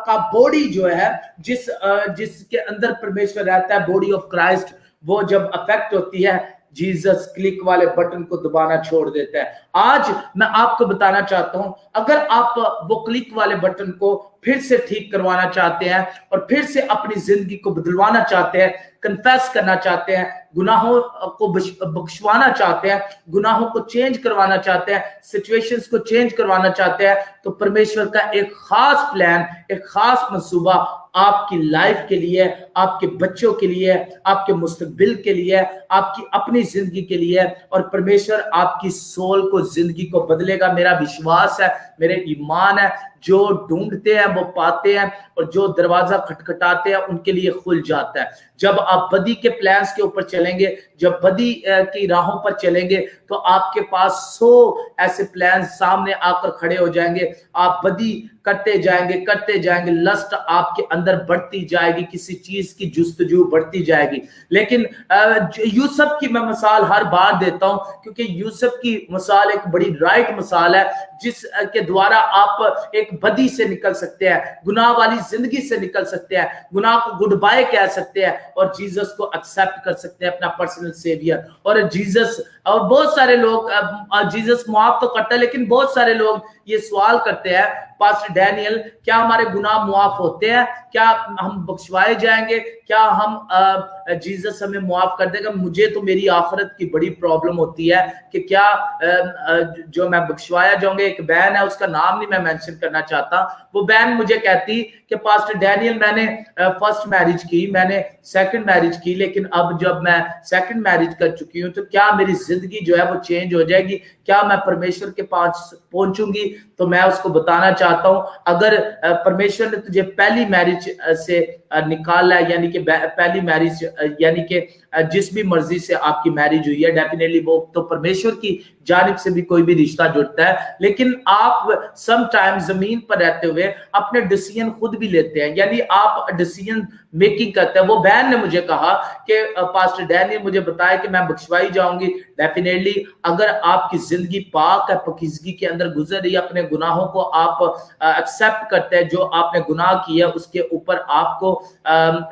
का बॉडी जो है, जिसके अंदर परमेश्वर रहता है, बॉडी ऑफ क्राइस्ट, वो जब अफेक्ट होती है, जीसस क्लिक वाले बटन को दबाना छोड़ देता है। आज मैं आपको बताना चाहता हूं, अगर आप वो क्लिक वाले बटन को फिर से ठीक करवाना चाहते हैं और फिर से अपनी जिंदगी को बदलवाना चाहते हैं, कन्फेस करना चाहते हैं, गुनाहों को बख्शवाना चाहते हैं, गुनाहों को चेंज करवाना चाहते हैं, सिचुएशंस को चेंज करवाना चाहते हैं, तो परमेश्वर का एक खास प्लान, एक खास मंसूबा आपकी लाइफ के लिए, आपके बच्चों के लिए, आपके मुस्तकबिल के लिए, आपकी अपनी जिंदगी के लिए। और परमेश्वर आपकी सोल को, जिंदगी को बदलेगा। मेरा विश्वास है, मेरे ईमान है, जो ढूंढते हैं वो पाते हैं, और जो दरवाजा खटखटाते हैं उनके लिए खुल जाता है। जब आप बदी के प्लान्स के ऊपर चलेंगे, जब बदी की राहों पर चलेंगे, तो आपके पास 100 ऐसे प्लान सामने आकर खड़े हो जाएंगे। आप बदी करते जाएंगे, लस्ट आपके अंदर बढ़ती जाएगी, किसी चीज की जुस्तजू बढ़ती जाएगी। लेकिन यूसुफ की मैं मिसाल हर बार देता हूं, क्योंकि यूसुफ की मिसाल एक बड़ी राइट मिसाल है, जिस के द्वारा आप एक बदी से निकल सकते हैं, गुनाह वाली जिंदगी से निकल सकते हैं, गुनाह को गुड बाय कह सकते हैं और जीसस को एक्सेप्ट कर सकते हैं अपना पर्सनल सेवियर। और जीसस, और बहुत सारे लोग, जीसस माफ तो करता है, लेकिन बहुत सारे लोग ये सवाल करते हैं, पास्टर डैनियल, क्या हमारे गुनाह मुआफ होते हैं? क्या हम बख्शवाए जाएंगे? क्या हम जीसस हमें मुआफ कर देगा? मुझे तो मेरी आखिरत की बड़ी प्रॉब्लम होती है कि क्या जो मैं बख्शवाया जाऊंगा। एक बहन है, उसका नाम नहीं मैं मेंशन करना चाहता, वो बहन मुझे कहती कि पास्टर डैनियल, मैंने फर्स्ट मैरिज की, मैंने सेकंड मैरिज की, लेकिन अब जब मैं सेकंड मैरिज कर चुकी हूं, तो क्या मेरी जिंदगी जो है वो चेंज हो जाएगी? क्या मैं परमेश्वर के पास पहुंचूंगी? तो मैं उसको बताना चाहता हूं, अगर परमेश्वर ने तुझे पहली मैरिज से निकाला है, यानी कि पहली मैरिज, यानी कि जिस भी मर्जी से आपकी मैरिज हुई है, डेफिनेटली वो तो परमेश्वर की जानिब से भी कोई भी रिश्ता जुड़ता है। लेकिन आप सम टाइम जमीन पर रहते हुए अपने डिसीजन खुद भी लेते हैं, यानी आप डिसीजन मेकिंग करते हैं। वो बहन ने मुझे कहा कि पास्टर डैनियल, मुझे बताया कि मैं बख्शवाई जाऊंगी। डेफिनेटली अगर आपकी जिंदगी पाक है, पकीजगी के अंदर गुजर रही है, अपने गुनाहों को आप एक्सेप्ट करते हैं, जो आपने गुनाह किया उसके ऊपर आपको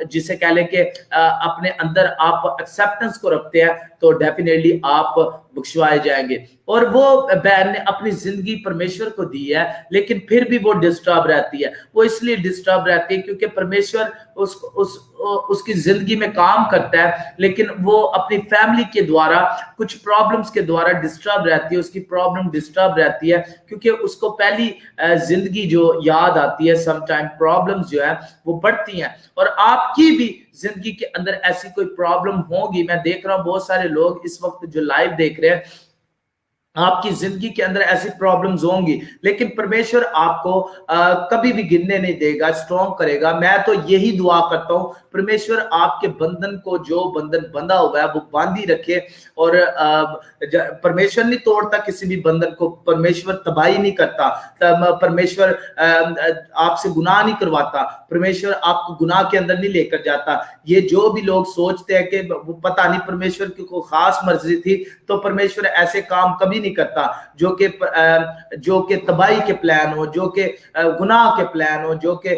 जिसे कह लें कि अपने अंदर आप एक्सेप्टेंस को रखते हैं, तो डेफिनेटली आप बख्शवाए जाएंगे। और वो बहन ने अपनी जिंदगी परमेश्वर को दी है, लेकिन फिर भी वो डिस्टर्ब रहती है। वो इसलिए डिस्टर्ब रहती है क्योंकि परमेश्वर उसकी जिंदगी में काम करता है, लेकिन वो अपनी फैमिली के द्वारा, कुछ प्रॉब्लम्स के द्वारा डिस्टर्ब रहती है। उसकी प्रॉब्लम डिस्टर्ब रहती है क्योंकि उसको पहली जिंदगी जो याद आती है। समटाइम प्रॉब्लम्स जो है वो बढ़ती हैं, और आपकी भी जिंदगी के अंदर ऐसी कोई प्रॉब्लम होगी। मैं देख रहा हूं बहुत सारे लोग इस वक्त जो लाइव देख रहे हैं, आपकी जिंदगी के अंदर ऐसी प्रॉब्लम्स होंगी, लेकिन परमेश्वर आपको कभी भी गिरने नहीं देगा, स्ट्रॉन्ग करेगा। मैं तो यही दुआ करता हूं, परमेश्वर आपके बंधन को, जो बंधन बंधा हुआ है वो बांधी रखे। और परमेश्वर नहीं तोड़ता किसी भी बंधन को, परमेश्वर तबाही नहीं करता, परमेश्वर आपसे गुनाह नहीं करवाता, परमेश्वर आपको गुनाह के अंदर नहीं लेकर जाता। ये जो भी लोग सोचते हैं कि वो पता नहीं परमेश्वर की कोई खास मर्जी थी, तो परमेश्वर ऐसे काम कभी नहीं करता जो कि तबाही के प्लान हो, जो कि गुनाह के प्लान हो, जो कि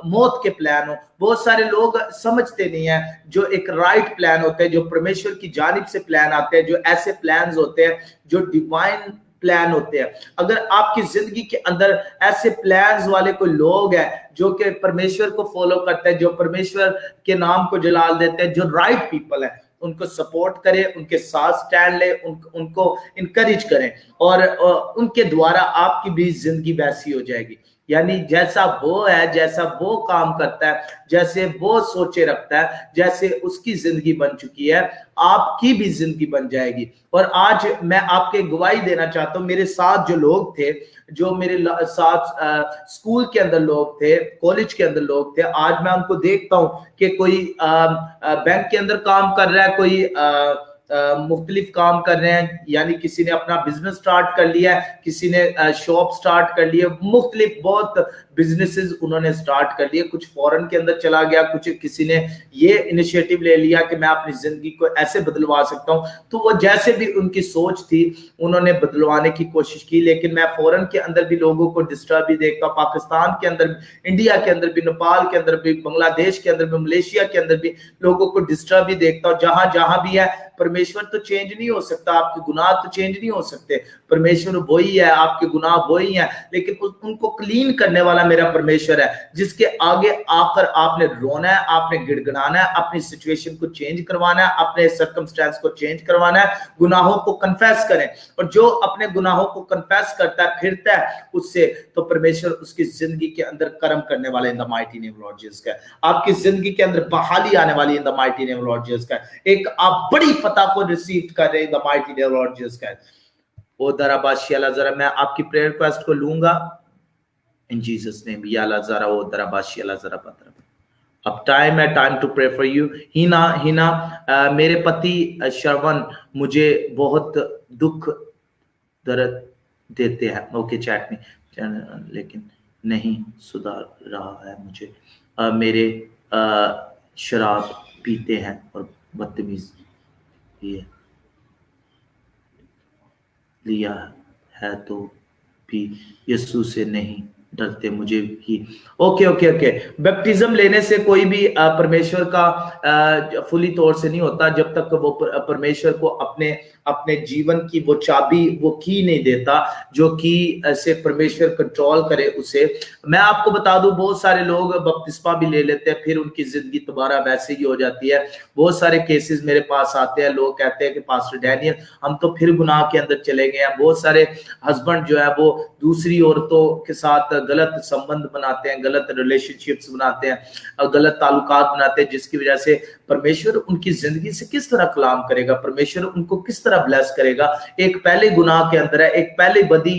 मौत के प्लान हो। बहुत सारे लोग समझते नहीं है जो एक राइट प्लान होते हैं, जो परमेश्वर की जानिब से प्लान आते हैं, जो ऐसे प्लान्स होते हैं जो डिवाइन प्लान होते हैं। अगर आपकी जिंदगी के अंदर ऐसे प्लान्स वाले कोई लोग हैं जो कि परमेश्वर को फॉलो करते हैं, जो परमेश्वर के नाम को जलाल देते हैं, जो राइट पीपल है, उनको सपोर्ट करें, उनके साथ स्टैंड ले, उनको इनकरेज करें, और उनके द्वारा आपकी भी जिंदगी वैसी हो जाएगी। यानी जैसा वो है, जैसा वो काम करता है, जैसे वो सोचे रखता है, जैसे उसकी जिंदगी बन चुकी है, आपकी भी जिंदगी बन जाएगी। और आज मैं आपके गवाही देना चाहता हूं, मेरे साथ जो लोग थे, जो मेरे साथ स्कूल के अंदर लोग थे, कॉलेज के अंदर लोग थे, आज मैं उनको देखता हूं कि कोई बैंक के अंदर काम कर रहा है, कोई मुख्तलिफ काम कर रहे हैं, यानी किसी ने अपना बिजनेस स्टार्ट कर लिया है, किसी ने शॉप स्टार्ट कर लिया, मुख्तलिफ बहुत बिजनेसेस उन्होंने स्टार्ट कर लिए। कुछ फॉरेन के अंदर चला गया, कुछ किसी ने ये इनिशिएटिव ले लिया कि मैं अपनी जिंदगी को ऐसे बदलवा सकता हूं। तो वो जैसे भी उनकी सोच थी, उन्होंने बदलवाने की कोशिश की। लेकिन मैं फॉरेन के अंदर भी लोगों को डिस्टर्ब भी देखता हूं, पाकिस्तान के अंदर, इंडिया के अंदर भी, नेपाल के अंदर भी, बांग्लादेश के अंदर भी, मलेशिया के अंदर भी लोगों को डिस्टर्ब भी देखता हूं। जहां जहां भी है, परमेश्वर तो चेंज नहीं हो सकता, आपके गुनाह तो चेंज नहीं हो सकते, परमेश्वर वही है, आपके गुनाह वही है, लेकिन उनको क्लीन करने वाला मेरा परमेश्वर है, जिसके आगे आकर आपने रोना है, आपने गिड़गिड़ाना है, अपनी सिचुएशन को चेंज करवाना है, अपने सर्कमस्टेंस को चेंज करवाना है। गुनाहों को कन्फेस करें, और जो अपने गुनाहों को कन्फेस करता है, फिरता है उससे, तो परमेश्वर उसकी जिंदगी के अंदर कर्म करने वाले इन the mighty name Lord Jesus का। आपकी जिंदगी के अंदर बहाली आने वाली इन the mighty name Lord Jesus का। एक आप बड़ी फतह को रिसीव कर रहे हैं इन the mighty name Lord Jesus का। ओ दराबाशियाला, जरा मैं आपकी प्रेयर रिक्वेस्ट को लूंगा इन जीसस नेम। याला जरा ओ दराबाशियाला जरा पत्र। अब टाइम है, time to pray for you. Hina मेरे पति श्रवण मुझे बहुत दुख दर्द देते हैं, ओके चैट में, लेकिन नहीं सुधार रहा है मुझे। मेरे शराब पीते हैं और बदतमीज लिया है, तो भी यीशु से नहीं डरते मुझे ही। ओके ओके ओके, बैप्टिज्म लेने से कोई भी परमेश्वर का फुली तौर से नहीं होता, जब तक वो परमेश्वर को अपने अपने जीवन की वो चाबी, वो की नहीं देता, जो की से परमेश्वर कंट्रोल करे उसे। मैं आपको बता दूं, बहुत सारे लोग बपतिस्मा भी ले लेते हैं, फिर उनकी जिंदगी दोबारा वैसे ही हो जाती है। बहुत सारे केसेस मेरे पास आते हैं, लोग कहते हैं कि पास्टर डैनियल हम तो फिर गुनाह के अंदर चले गए हैं। बहुत सारे हस्बैंड जो है वो दूसरी औरतों के साथ गलत संबंध बनाते हैं, गलत रिलेशनशिप्स बनाते हैं, गलत ताल्लुकात बनाते हैं, जिसकी वजह से परमेश्वर उनकी जिंदगी से किस तरह कलाम करेगा, परमेश्वर उनको किस तरह ब्लेस करेगा। एक पहले गुनाह के अंदर है, एक पहले बदी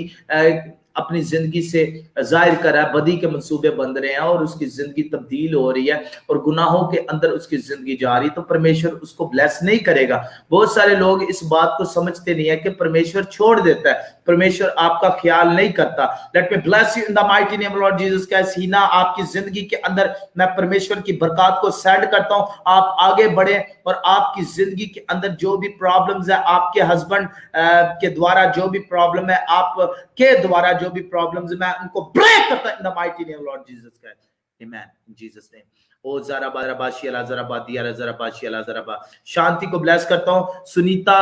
अपनी जिंदगी से जाहिर कर रहा है, बदी के मंसूबे बन रहे हैं और उसकी जिंदगी तब्दील हो रही है और गुनाहों के अंदर उसकी जिंदगी जा रही है, तो परमेश्वर उसको ब्लेस नहीं करेगा। बहुत सारे लोग इस बात को समझते नहीं है कि परमेश्वर छोड़ देता है, परमेश्वर आपका ख्याल नहीं करता। Late me bless you in the mighty name Lord Jesus Christ. सीना आपकी जिंदगी के अंदर मैं परमेश्वर की बरकत को सेंड करता हूं, आप आगे बढ़े और आपकी जिंदगी के अंदर जो भी प्रॉब्लम्स है, आपके हस्बैंड के द्वारा जो भी प्रॉब्लम है, आपके द्वारा जो भी प्रॉब्लम्स है, मैं उनको ब्रेक करता हूं in the mighty name Lord Jesus Christ. Amen, in Jesus name. ओ ज़राबा रबाशी अला ज़राबा दिया ज़राबाशी अला ज़राबा। शांति को ब्लेस करता हूं। Sunita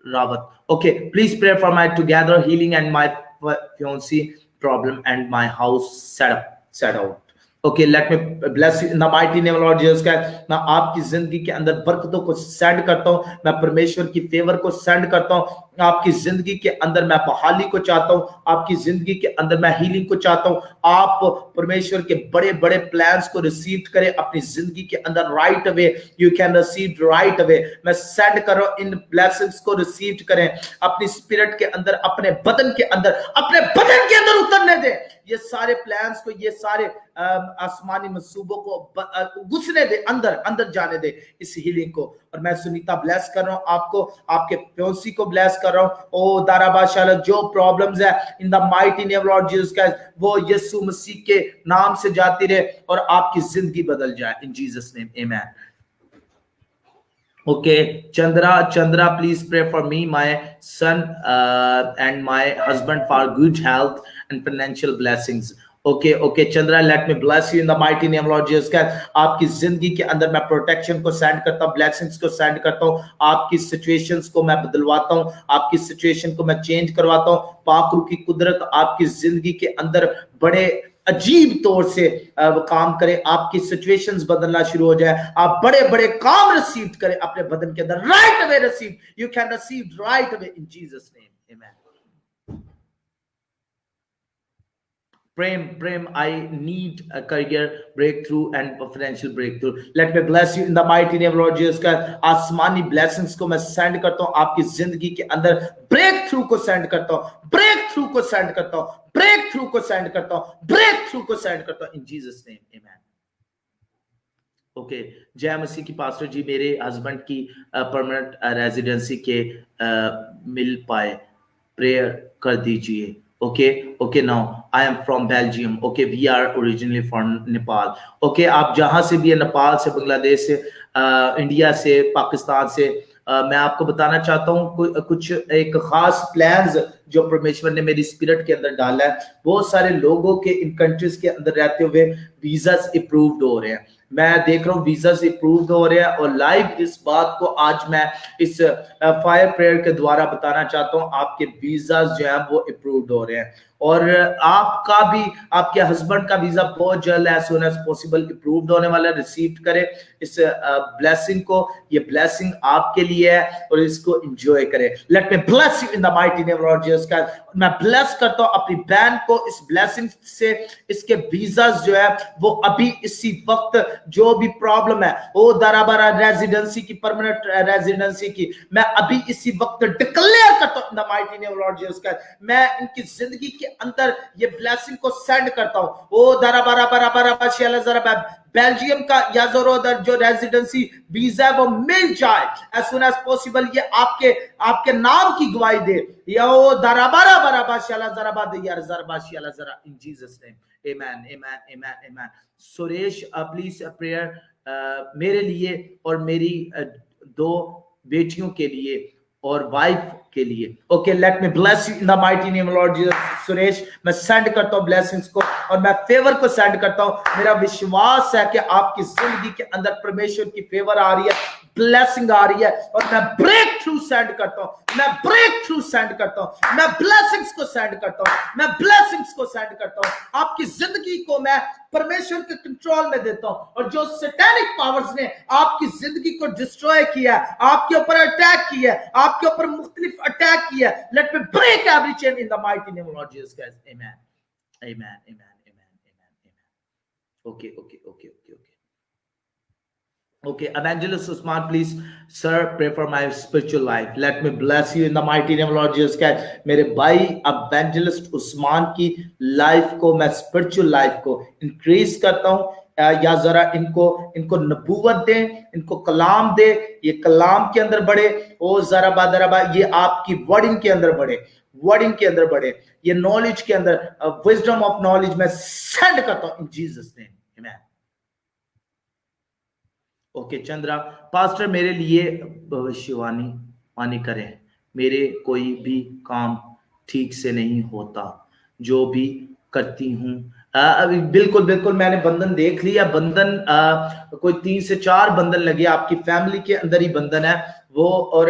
Rawat, okay, please pray for my together healing and my fiancé problem and my house set out. Okay, let me bless you in the mighty name of Lord Jesus Christ। मैं आपकी जिंदगी के अंदर बरकतों को सेंड करता हूं, मैं परमेश्वर की फेवर को सेंड करता हूं, आपकी जिंदगी के अंदर मैं बहाली को चाहता हूं, आपकी जिंदगी के अंदर मैं हीलिंग को चाहता हूं। आप परमेश्वर के बड़े बड़े प्लान्स को रिसीव करें अपनी जिंदगी के अंदर right away. You can receive right away. मैं सेंड कर रहा हूं, इन ब्लेसिंग्स को रिसीव करें अपनी स्पिरिट के अंदर, अपने बदन के अंदर, अपने बदन के अंदर उतरने दें ये सारे प्लान्स को, ये सारे आसमानी मंसूबों को घुसने दे, अंदर अंदर जाने दे इस हीलिंग को। और मैं सुनीता ब्लेस कर रहा हूं आपको, आपके प्योसी को ब्लेस कर रहा हूं। ओ दाराबाशाला, जो प्रॉब्लम्स है इन the mighty name Lord Jesus Christ, वो यीशु मसीह के नाम से जाती रहे और आपकी जिंदगी बदल जाए इन Jesus name, amen. Okay, Chandra, please pray for me, my son, and my husband for good health and financial blessings. Okay, Chandra, let me bless you in the mighty name Lord Jesus Christ. आपकी जिंदगी के अंदर मैं protection को send करता हूँ, blessings को send करता हूँ, आपकी सिचुएशंस को मैं बदलवाता हूँ, आपकी सिचुएशन को मैं चेंज करवाता हूँ। पाक रूह की कुदरत आपकी जिंदगी के अंदर बड़े अजीब तौर से काम करे, आपकी सिचुएशंस बदलना शुरू हो जाए, आप बड़े बड़े काम रिसीव करें अपने बदन के अंदर। Right away receive, you can receive right away in Jesus name, amen. Prem, I need a career breakthrough and financial breakthrough. Let me bless you in the mighty name Lord Jesus Christ. आसमानी blessings को मैं send करता हूँ आपकी जिंदगी के अंदर, breakthrough को send करता हूँ, breakthrough को send करता हूँ, breakthrough को send करता हूँ, breakthrough को send करता हूँ in Jesus name, amen. Okay, जय मसीह की पास्टर जी, मेरे हस्बैंड की परमानेंट रेजिडेंसी के मिल पाए, प्रेयर कर दीजिए। Okay, now I am from Belgium. Okay, we are originally from Nepal. Okay, आप जहां से भी है, नेपाल से, बांग्लादेश से, इंडिया से, पाकिस्तान से, मैं आपको बताना चाहता हूँ कुछ एक खास प्लान्स जो परमेश्वर ने मेरी स्पिरिट के अंदर डाला है। बहुत सारे लोगों के इन कंट्रीज के अंदर रहते हुए वीजास अप्रूव्ड हो रहे हैं, मैं देख रहा हूँ वीजास अप्रूव्ड हो रहे हैं, और लाइव इस बात को आज मैं इस फायर प्रेयर के द्वारा बताना चाहता हूँ, आपके वीजास जो है वो अप्रूव्ड हो रहे हैं, और आपका भी, आपके हस्बैंड का वीजा बहुत जल्द as soon as possible approved होने वाला है। रिसीव करें इस ब्लेसिंग को, ये ब्लेसिंग आपके लिए है और इसको एंजॉय करें। Let me bless you in the mighty name Lord Jesus Christ. मैं ब्लेस करता हूं अपनी बहन को इस ब्लेसिंग से, इसके वीजास जो है वो अभी इसी वक्त जो भी प्रॉब्लम है, वो दराबारा रेजिडेंसी की, परमानेंट रेजिडेंसी की, मैं अभी इसी वक्त डिक्लेयर करता हूं in the mighty name Lord Jesus Christ. मैं इनकी जिंदगी के अंदर ये ब्लेसिंग को सेंड करता हूं। ओ दराबारा बराबारा बाशियाला जरा बेल्जियम का या जो रेजिडेंसी वीजा है वो मिल जाए एज सुन एज पॉसिबल। ये आपके नाम की गवाही दे, या वो दराबारा बराबाशियाला जरा दे यार जराबाशियाला जरा इन Jesus name, amen amen amen amen. Suresh please prayer मेरे लिए और मेरी 2 बेटियों के लिए और वाइफ के लिए। Okay, let me bless you in the mighty name Lord Jesus. Suresh, मैं सेंड करता हूं ब्लेसिंग्स को और मैं फेवर को सेंड करता हूं। मेरा विश्वास है कि आपकी जिंदगी के अंदर परमेश्वर की फेवर आ रही है, ब्लेसिंग आ रही है, और मैं ब्रेक थ्रू सेंड करता हूं, मैं ब्रेक थ्रू सेंड करता हूं, मैं ब्लेसिंग्स को सेंड करता हूं, मैं ब्लेसिंग्स को सेंड करता हूं। आपकी जिंदगी को मैं परमेश्वर के कंट्रोल में देता हूं, और जो सैटेनिक पावर्स ने आपकी जिंदगी को डिस्ट्रॉय किया, आपके ऊपर अटैक किया, आपके ऊपर मुख्तलिफ अटैक किया, let me break every chain in the mighty name of Lord Jesus Christ, amen amen amen amen. Okay, Evangelist Usman, please, sir, pray for my spiritual life. Let me bless you in the mighty name of Lord Jesus Christ. मेरे भाई Evangelist Usman की life को, मैं spiritual life को increase करता हूँ, या जरा इनको नबूवत दे, इनको कलाम दे, ये कलाम के अंदर बढ़े, ओ जरा बादरबा, ये आपकी वर्डिंग के अंदर बढ़े, वर्डिंग के अंदर बढ़े, ये नॉलेज के अंदर, विजडम ऑफ नॉलेज मैं सेंड करता हूँ in Jesus name, amen. Okay, Chandra, pastor मेरे लिए भविष्यवाणी करें, मेरे कोई भी काम ठीक से नहीं होता, जो भी करती हूँ। बिल्कुल, मैंने बंधन देख लिया, बंधन कोई 3 से 4 बंधन लगे, आपकी फैमिली के अंदर ही बंधन है वो, और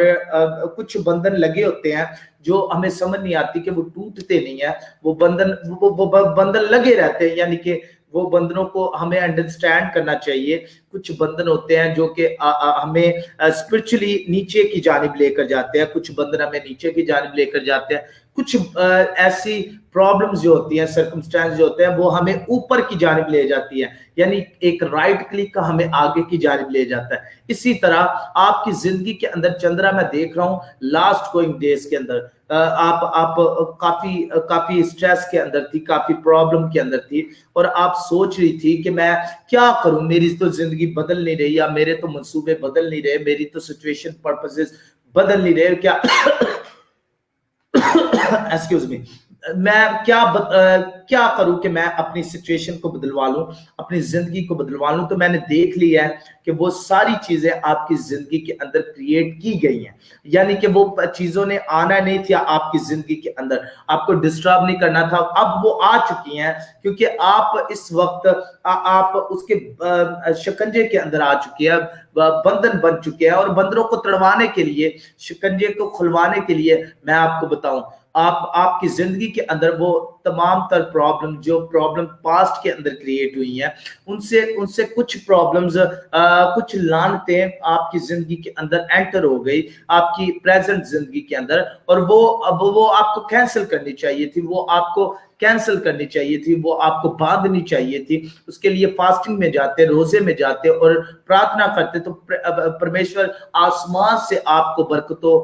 कुछ बंधन लगे होते हैं जो हमें समझ नहीं आती कि वो टूटते नहीं है, वो बंधन लगे रहते हैं, यानी कि वो बंधनों को हमें अंडरस्टैंड करना चाहिए। कुछ बंधन होते हैं जो कि हमें स्पिरिचुअली नीचे की जानिब लेकर जाते हैं, कुछ बंधन हमें नीचे की जानिब लेकर जाते हैं, कुछ ऐसी प्रॉब्लम्स जो होती हैं, सर्कमस्टेंस जो होते हैं, वो हमें ऊपर की जानिब ले जाती है, यानी एक राइट क्लिक का हमें आगे की जानिब ले जाता है। इसी तरह आपकी जिंदगी के अंदर चंद्रा मैं देख रहा हूं लास्ट गोइंग डेज के अंदर आप काफी काफी स्ट्रेस के अंदर थी, काफी प्रॉब्लम के अंदर थी, और आप सोच रही थी कि मैं क्या करूं, मेरी तो जिंदगी बदल नहीं रही, या मेरे तो मंसूबे बदल नहीं रहे, मेरी तो सिचुएशन पर्पसेस बदल नहीं रहे, क्या एक्सक्यूज मी, मैं क्या करूं कि मैं अपनी सिचुएशन को बदलवा लूं, अपनी जिंदगी को बदलवा लूं। तो मैंने देख लिया है कि वो सारी चीजें आपकी जिंदगी के अंदर क्रिएट की गई हैं, यानी कि वो चीजों ने आना नहीं था आपकी जिंदगी के अंदर, आपको डिस्टर्ब नहीं करना था, अब वो आ चुकी हैं, क्योंकि आप इस वक्त आप उसके शिकंजे के अंदर आ चुके हैं, बंधन बन चुके हैं, और बंधनों को तड़वाने के लिए, शिकंजे को खुलवाने के लिए मैं आपको बताऊं, आपकी जिंदगी के अंदर वो तमाम तर प्रॉब्लम, जो प्रॉब्लम पास्ट के अंदर क्रिएट हुई हैं, उनसे उनसे कुछ प्रॉब्लम्स, कुछ लानतें आपकी जिंदगी के अंदर एंटर हो गई, आपकी प्रेजेंट जिंदगी के अंदर, और वो अब वो आपको कैंसिल करनी चाहिए थी, वो आपको कैंसिल करनी चाहिए थी, वो आपको बांधनी चाहिए थी। उसके लिए फास्टिंग में जाते, रोजे में जाते और प्रार्थना करते, तो परमेश्वर आसमान से आपको बरकतों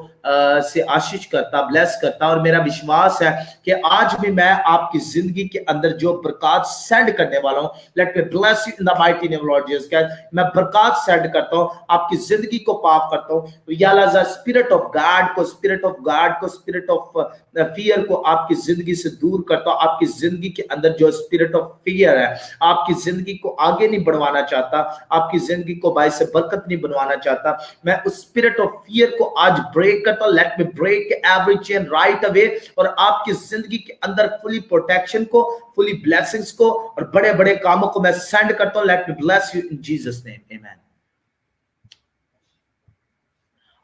से आशीष करता, ब्लेस करता। और मेरा विश्वास है कि आज भी मैं आपकी जिंदगी के अंदर जो बरकत सेंड करने वाला हूं, let me bless you in the mighty name Lord Jesus Christ, मैं बरकत सेंड करता हूं, आपकी जिंदगी को पाक करता हूं। याला स्पिरिट ऑफ गॉड को, स्पिरिट ऑफ गॉड को, स्पिरिट ऑफ फियर को आपकी जिंदगी से दूर करता हूं। आपकी जिंदगी के अंदर जो स्पिरिट ऑफ फियर है, आपकी जिंदगी को आगे नहीं बढ़वाना चाहता, आपकी जिंदगी को बायस बरकत नहीं बनवाना चाहता, मैं उस स्पिरिट ऑफ फियर को आज ब्रेक करता हूं। Let me break every chain right away, और आपकी जिंदगी के अंदर फुली प्रोटेक्शन को, फुली ब्लेसिंग्स को, और बड़े बड़े कामों को मैं सेंड करता हूं। Let me bless you in Jesus name, amen.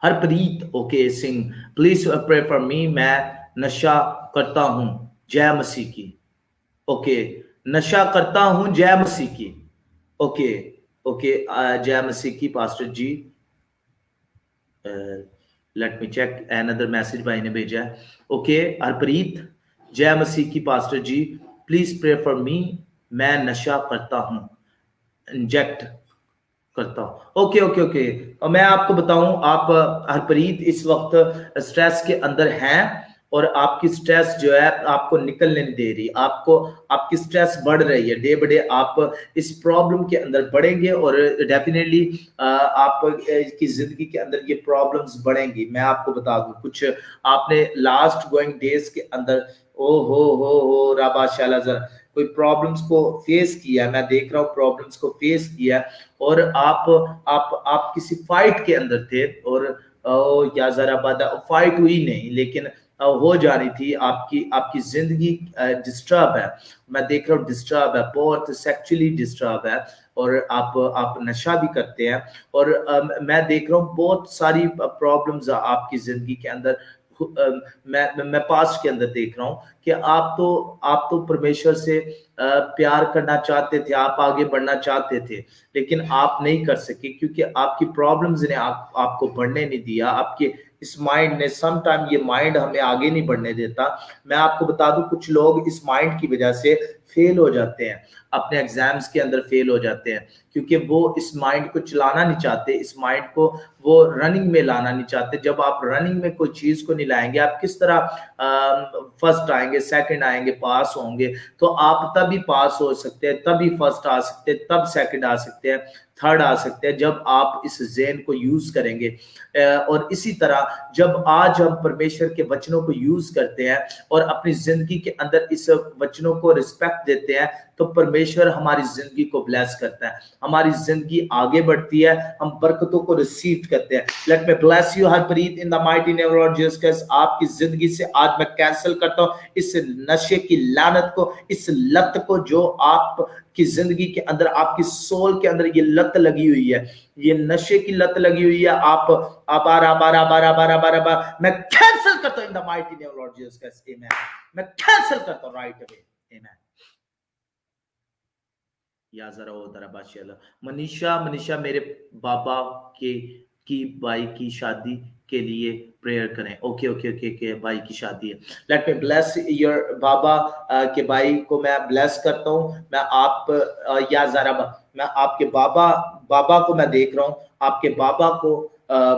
Harpreet okay Singh, please pray for me, मैं नशा करता हूं, जय मसीह की। ओके, नशा करता हूं, जय मसीह की। ओके ओके, जय मसीह की pastor ji. Let me check, another message भाई ने भेजा है। ओके हरप्रीत, जय मसीह की pastor ji, please pray for me, मैं नशा करता हूं, इंजेक्ट करता हूं। ओके ओके ओके, और मैं आपको बताऊं, आप हरप्रीत इस वक्त स्ट्रेस के अंदर हैं, और आपकी स्ट्रेस जो है आपको निकलने नहीं दे रही, आपको आपकी स्ट्रेस बढ़ रही है, डे बाय डे आप इस प्रॉब्लम के अंदर बढ़ेंगे, और डेफिनेटली आप की जिंदगी के अंदर ये प्रॉब्लम्स बढ़ेंगी। मैं आपको बता दूं, कुछ आपने लास्ट गोइंग डेज के अंदर ओ हो राबा शालाजर कोई प्रॉब्लम्स को फेस किया, मैं देख रहा हूँ प्रॉब्लम्स को फेस किया, और आप किसी फाइट के अंदर थे, और या जरा फाइट हुई नहीं, लेकिन हो जा रही थी, आपकी आपकी जिंदगी डिस्टर्ब है, मैं देख रहा हूँ डिस्टर्ब है, बहुत सेक्सुअली डिस्टर्ब है, और आप नशा भी करते हैं, और मैं देख रहा हूँ बहुत सारी प्रॉब्लम्स आपकी जिंदगी के अंदर। मैं पास्ट के अंदर देख रहा हूँ कि आप तो परमेश्वर से प्यार करना चाहते थे, आप आगे बढ़ना चाहते थे, लेकिन आप नहीं कर सके, क्योंकि आपकी प्रॉब्लम्स ने आपको बढ़ने नहीं दिया, आपके इस माइंड ने, सम टाइम ये माइंड हमें आगे नहीं बढ़ने देता। मैं आपको बता दूं, कुछ लोग इस माइंड की वजह से फेल हो जाते हैं, अपने एग्जाम्स के अंदर फेल हो जाते हैं, क्योंकि वो इस माइंड को चलाना नहीं चाहते, इस माइंड को वो रनिंग में लाना नहीं चाहते। जब आप रनिंग में कोई चीज को नहीं लाएंगे, आप किस तरह फर्स्ट आएंगे, सेकंड आएंगे, पास होंगे? तो आप तभी पास हो सकते हैं, तभी फर्स्ट आ सकते हैं, तब सेकंड आ सकते हैं, थर्ड आ सकते हैं, जब आप इस ज़हन को यूज करेंगे। और इसी तरह जब आज हम परमेश्वर के वचनों को यूज करते हैं और अपनी जिंदगी के अंदर इस वचनों को रिस्पेक्ट देते हैं, तो परमेश्वर हमारी जिंदगी को ब्लेस करता है, हमारी जिंदगी आगे बढ़ती है, हम बरकतों को रिसीव करते हैं। Late me bless you Harpreet in the mighty name of Lord Jesus Christ. आपकी जिंदगी से आज मैं कैंसिल करता हूं इस नशे की लानत को, इस लत को, जो आप की जिंदगी के अंदर, आपकी सोल के अंदर ये लत लगी हुई है, ये नशे की लत लगी हुई है। आप बारा बारा बारा बारा बारा बारा मैं कैंसिल करता हूं in the mighty name of Lord Jesus Christ, amen. मैं कैंसिल करता हूं राइट अवे, आमेन। या जरा वो दरा बाशियाला मनीषा मनीषा मेरे बाबा के की भाई की शादी के लिए प्रेयर करें। ओके ओके ओके ओके, भाई की शादी है। लेट मी ब्लेस योर बाबा के भाई को मैं ब्लेस करता हूँ। मैं आप या जरा मैं आपके बाबा बाबा को मैं देख रहा हूँ, आपके बाबा को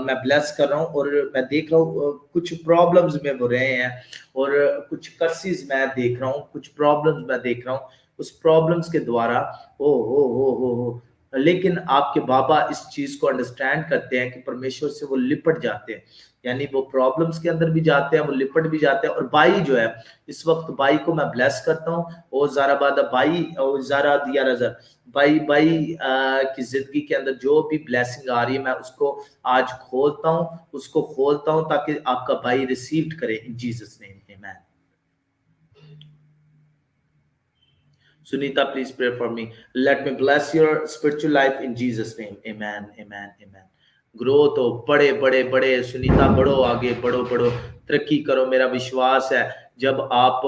मैं ब्लेस कर रहा हूँ और मैं देख रहा हूँ कुछ प्रॉब्लम्स में वो रहे हैं और कुछ कर्सेस मैं देख रहा हूँ, कुछ प्रॉब्लम्स मैं देख रहा हूँ उस प्रॉब्लम्स के द्वारा। ओ हो लेकिन आपके बाबा इस चीज को अंडरस्टैंड करते हैं कि परमेश्वर से वो लिपट जाते हैं, यानी वो प्रॉब्लम्स के अंदर भी जाते हैं, वो लिपट भी जाते हैं। और भाई जो है इस वक्त भाई को मैं ब्लेस करता हूँ। ओ जाराबादा भाई ओ जारा दिया रजा भाई भाई की जिंदगी के अंदर जो भी ब्लेसिंग आ रही है मैं उसको आज उसको खोलता हूँ ताकि आपका भाई रिसीव करे इन Jesus name amen. Sunita, please pray for me. Let me bless your spiritual life in Jesus' name. Amen. Amen. Amen. Growth हो, बड़े बड़े बड़े सुनीता, बढ़ो आगे, बढ़ो बढ़ो, तरक्की करो। मेरा विश्वास है जब आप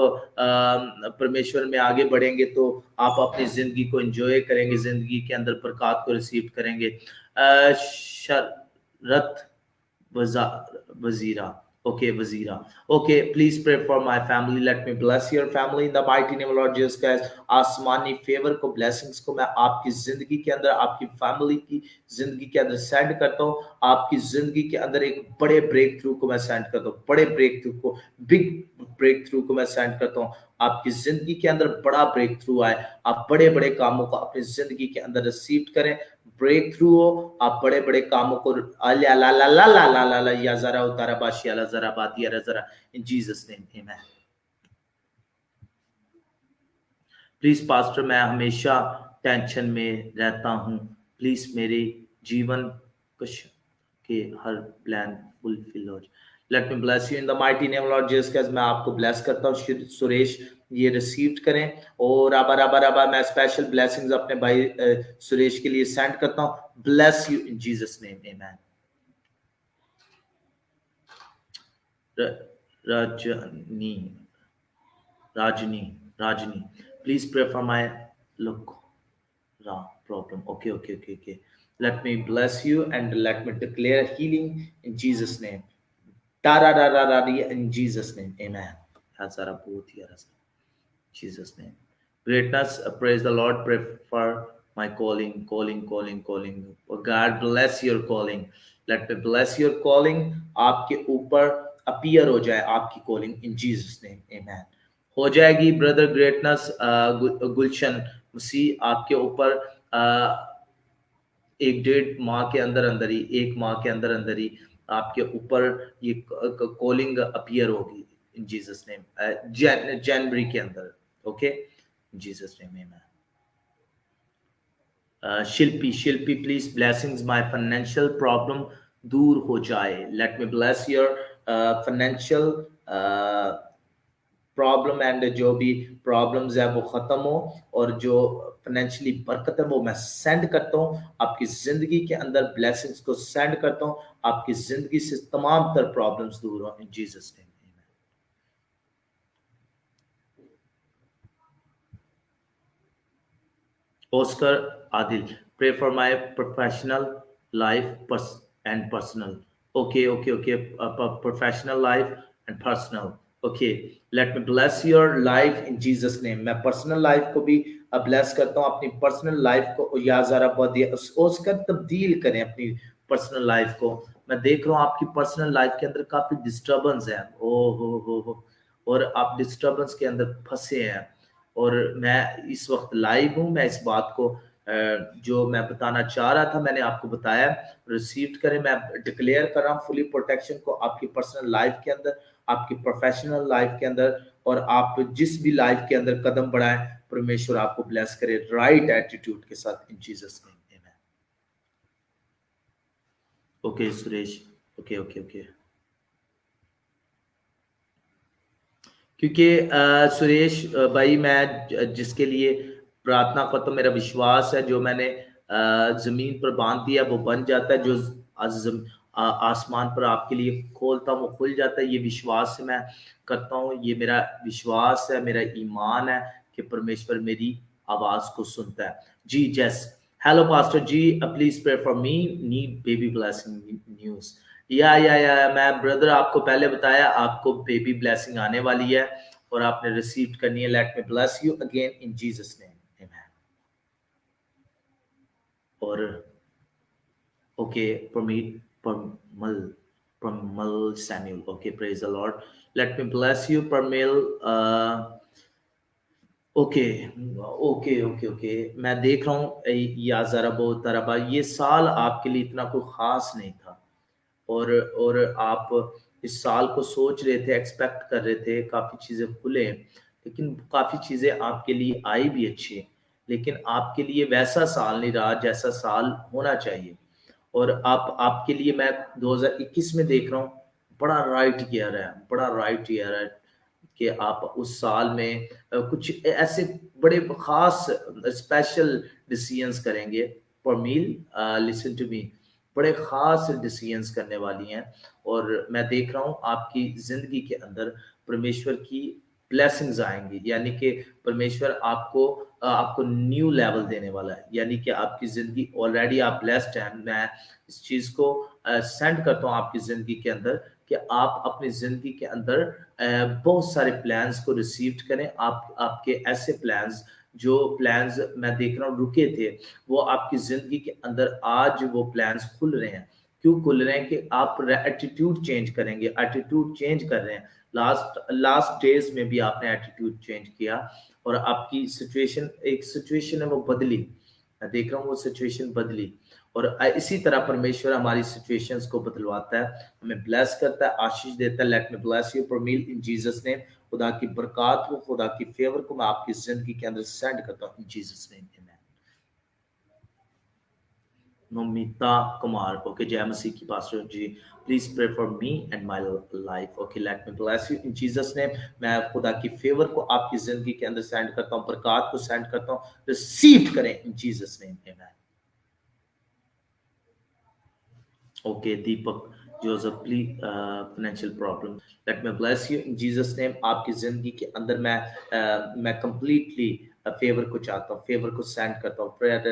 परमेश्वर में आगे बढ़ेंगे तो आप अपनी जिंदगी को एंजॉय करेंगे, जिंदगी के अंदर बरकत को रिसीव करेंगे। शरत Wazira. Okay, Wazira. Okay, please pray for my family. Let me bless your family in the mighty name of Lord Jesus Christ. आसमानी फेवर को, ब्लेसिंग्स को मैं आपकी जिंदगी के अंदर, आपकी फैमिली की जिंदगी के अंदर सेंड करता हूँ। आपकी जिंदगी के अंदर एक बड़े ब्रेक थ्रू को मैं सेंड करता हूँ, बड़े ब्रेक थ्रू को, बिग ब्रेक थ्रू को मैं सेंड करता हूँ। आपकी जिंदगी के अंदर बड़ा ब्रेक थ्रू आए, आप बड़े बड़े कामों को अपनी जिंदगी के अंदर रिसीव करें। ब्रेक थ्रू हो, आप बड़े बड़े कामों को अला ला ला ला ला ला ला ला या जरा उतारा बाशी अला जरा बाती जरा इन Jesus name amen. Please pastor, मैं हमेशा टेंशन में रहता हूँ, प्लीज मेरे जीवन के हर प्लान फुलफिल हो। Late me bless you in the mighty name Lord Jesus Christ. मैं आपको ब्लेस करता हूँ सुरेश, ये रिसीव करें। और अब मैं स्पेशल ब्लेसिंग्स अपने भाई सुरेश के लिए सेंड करता हूँ। Bless you in Jesus name amen. Rajni Rajni, Rajni, please pray for my look problem. Okay, okay, okay, okay. Let me bless you and let me declare healing in Jesus' name. In Jesus' name, amen. Jesus' name. Greatness, praise the Lord, pray for my calling. Oh, God bless your calling. Let me bless your calling. आपके ऊपर appear हो जाए आपकी calling in Jesus' name, amen. हो जाएगी brother greatness गुलशन मसीह आपके ऊपर एक डेढ़ माह के अंदर अंदर ही, एक माह के अंदर अंदर ही आपके ऊपर ये कॉलिंग अपीयर होगी इन जीसस नेम, जनवरी के अंदर। Okay, Jesus name amen. Shilpi please blessings my financial problem दूर हो जाए। Late me bless your financial problem and जो भी प्रॉब्लम्स है वो खत्म हो और जो फाइनेंशियली बरकत है वो मैं सेंड करता हूँ आपकी जिंदगी के अंदर, ब्लेसिंग्स को सेंड करता हूँ आपकी जिंदगी से, तमाम तर प्रॉब्लम्स दूर हो इन Jesus name. Oscar Adil, pray for my professional life and personal. Okay. Professional life and personal. Okay, let me bless your life in Jesus name. मैं पर्सनल लाइफ को भी ब्लेस करता हूँ, अपनी पर्सनल लाइफ को या जरा बहुत उसका तब्दील करें अपनी पर्सनल लाइफ को। मैं देख रहा हूँ आपकी पर्सनल लाइफ के अंदर काफी डिस्टर्बेंस है, ओ हो, और आप डिस्टर्बेंस के अंदर फंसे हैं। और मैं इस वक्त लाइव हूँ, मैं इस बात को जो मैं बताना चाह रहा था मैंने आपको बताया, रिसीव करें। मैं डिक्लेयर कर रहा हूँ फुली प्रोटेक्शन को आपकी पर्सनल लाइफ के अंदर, आपकी प्रोफेशनल लाइफ के अंदर, और आप जिस भी लाइफ के अंदर कदम बढ़ाएं परमेश्वर आपको ब्लेस करे राइट एटीट्यूड के साथ इन जीसस नेम आमेन। ओके सुरेश, ओके क्योंकि सुरेश भाई मैं जिसके लिए प्रार्थना करता हूँ, मेरा विश्वास है जो मैंने जमीन पर बांध दिया वो बन जाता है, जो आसमान पर आपके लिए खोलता हूँ वो खुल जाता है। ये विश्वास से मैं करता हूँ, ये मेरा विश्वास है, मेरा ईमान है कि परमेश्वर मेरी आवाज को सुनता है। जी जैस, hello pastor ji, please pray for me, need baby blessing news. या मैं ब्रदर आपको पहले बताया आपको बेबी ब्लेसिंग आने वाली है और आपने रिसीव करनी है। Let me bless you again in Jesus name, amen. और okay, Parmil Parmal Samuel, okay, praise the Lord, let me bless you Parmil. Okay okay okay okay, मैं देख रहा हूँ या जराबो तरबा, ये साल आपके लिए इतना कोई खास नहीं था और आप इस साल को सोच रहे थे, एक्सपेक्ट कर रहे थे काफ़ी चीज़ें खुले, लेकिन काफ़ी चीज़ें आपके लिए आई भी अच्छी, लेकिन आपके लिए वैसा साल नहीं रहा जैसा साल होना चाहिए। और आप आपके लिए मैं 2021 में देख रहा हूँ, बड़ा राइट ईयर है, बड़ा राइट ईयर है कि आप उस साल में कुछ ऐसे बड़े खास स्पेशल डिसीजंस करेंगे। For me, listen to me, बड़े खास डिसीजंस करने वाली हैं और मैं देख रहा हूँ आपकी जिंदगी के अंदर परमेश्वर की ब्लेसिंग्स आएंगी, यानी कि परमेश्वर आपको आपको न्यू लेवल देने वाला है, यानी कि आपकी जिंदगी ऑलरेडी आप ब्लेस्ड हैं। मैं इस चीज को सेंड करता हूँ आपकी जिंदगी के अंदर कि आप अपनी जिंदगी के अंदर बहुत सारे प्लान्स को रिसीव करें। आप आपके ऐसे प्लान्स, जो प्लान्स मैं देख रहा हूँ रुके थे, वो आपकी जिंदगी के अंदर आज वो प्लान्स खुल रहे हैं। क्यों खुल रहे हैं? कि आप एटीट्यूड चेंज करेंगे, एटीट्यूड चेंज कर रहे हैं। लास्ट लास्ट डेज में भी आपने एटीट्यूड चेंज किया और आपकी सिचुएशन, एक सिचुएशन है वो बदली, मैं देख रहा हूँ वो सिचुएशन बदली। और इसी तरह परमेश्वर हमारी सिचुएशंस को बदलवाता है, हमें ब्लेस करता है, आशीष देता है। Let me bless you Parmeel in Jesus name. खुदा की बरकत को, खुदा की फेवर को मैं आपकी जिंदगी के अंदर सेंड करता हूँ in Jesus name, amen. Nomita Kumar, okay, जय मसीह की pastor ji, please pray for me and my life, okay, let me bless you in Jesus name. मैं खुदा की फेवर को आपकी जिंदगी के अंदर सेंड करता हूँ, बरकत को सेंड करता हूँ, रिसीव करें इन Jesus name, amen. Okay Deepak Joseph, please financial problem, late me bless you in Jesus name. आपकी जिंदगी के अंदर मैं कंप्लीटली फेवर को चाहता हूँ, फेवर को सेंड करता हूँ, prayer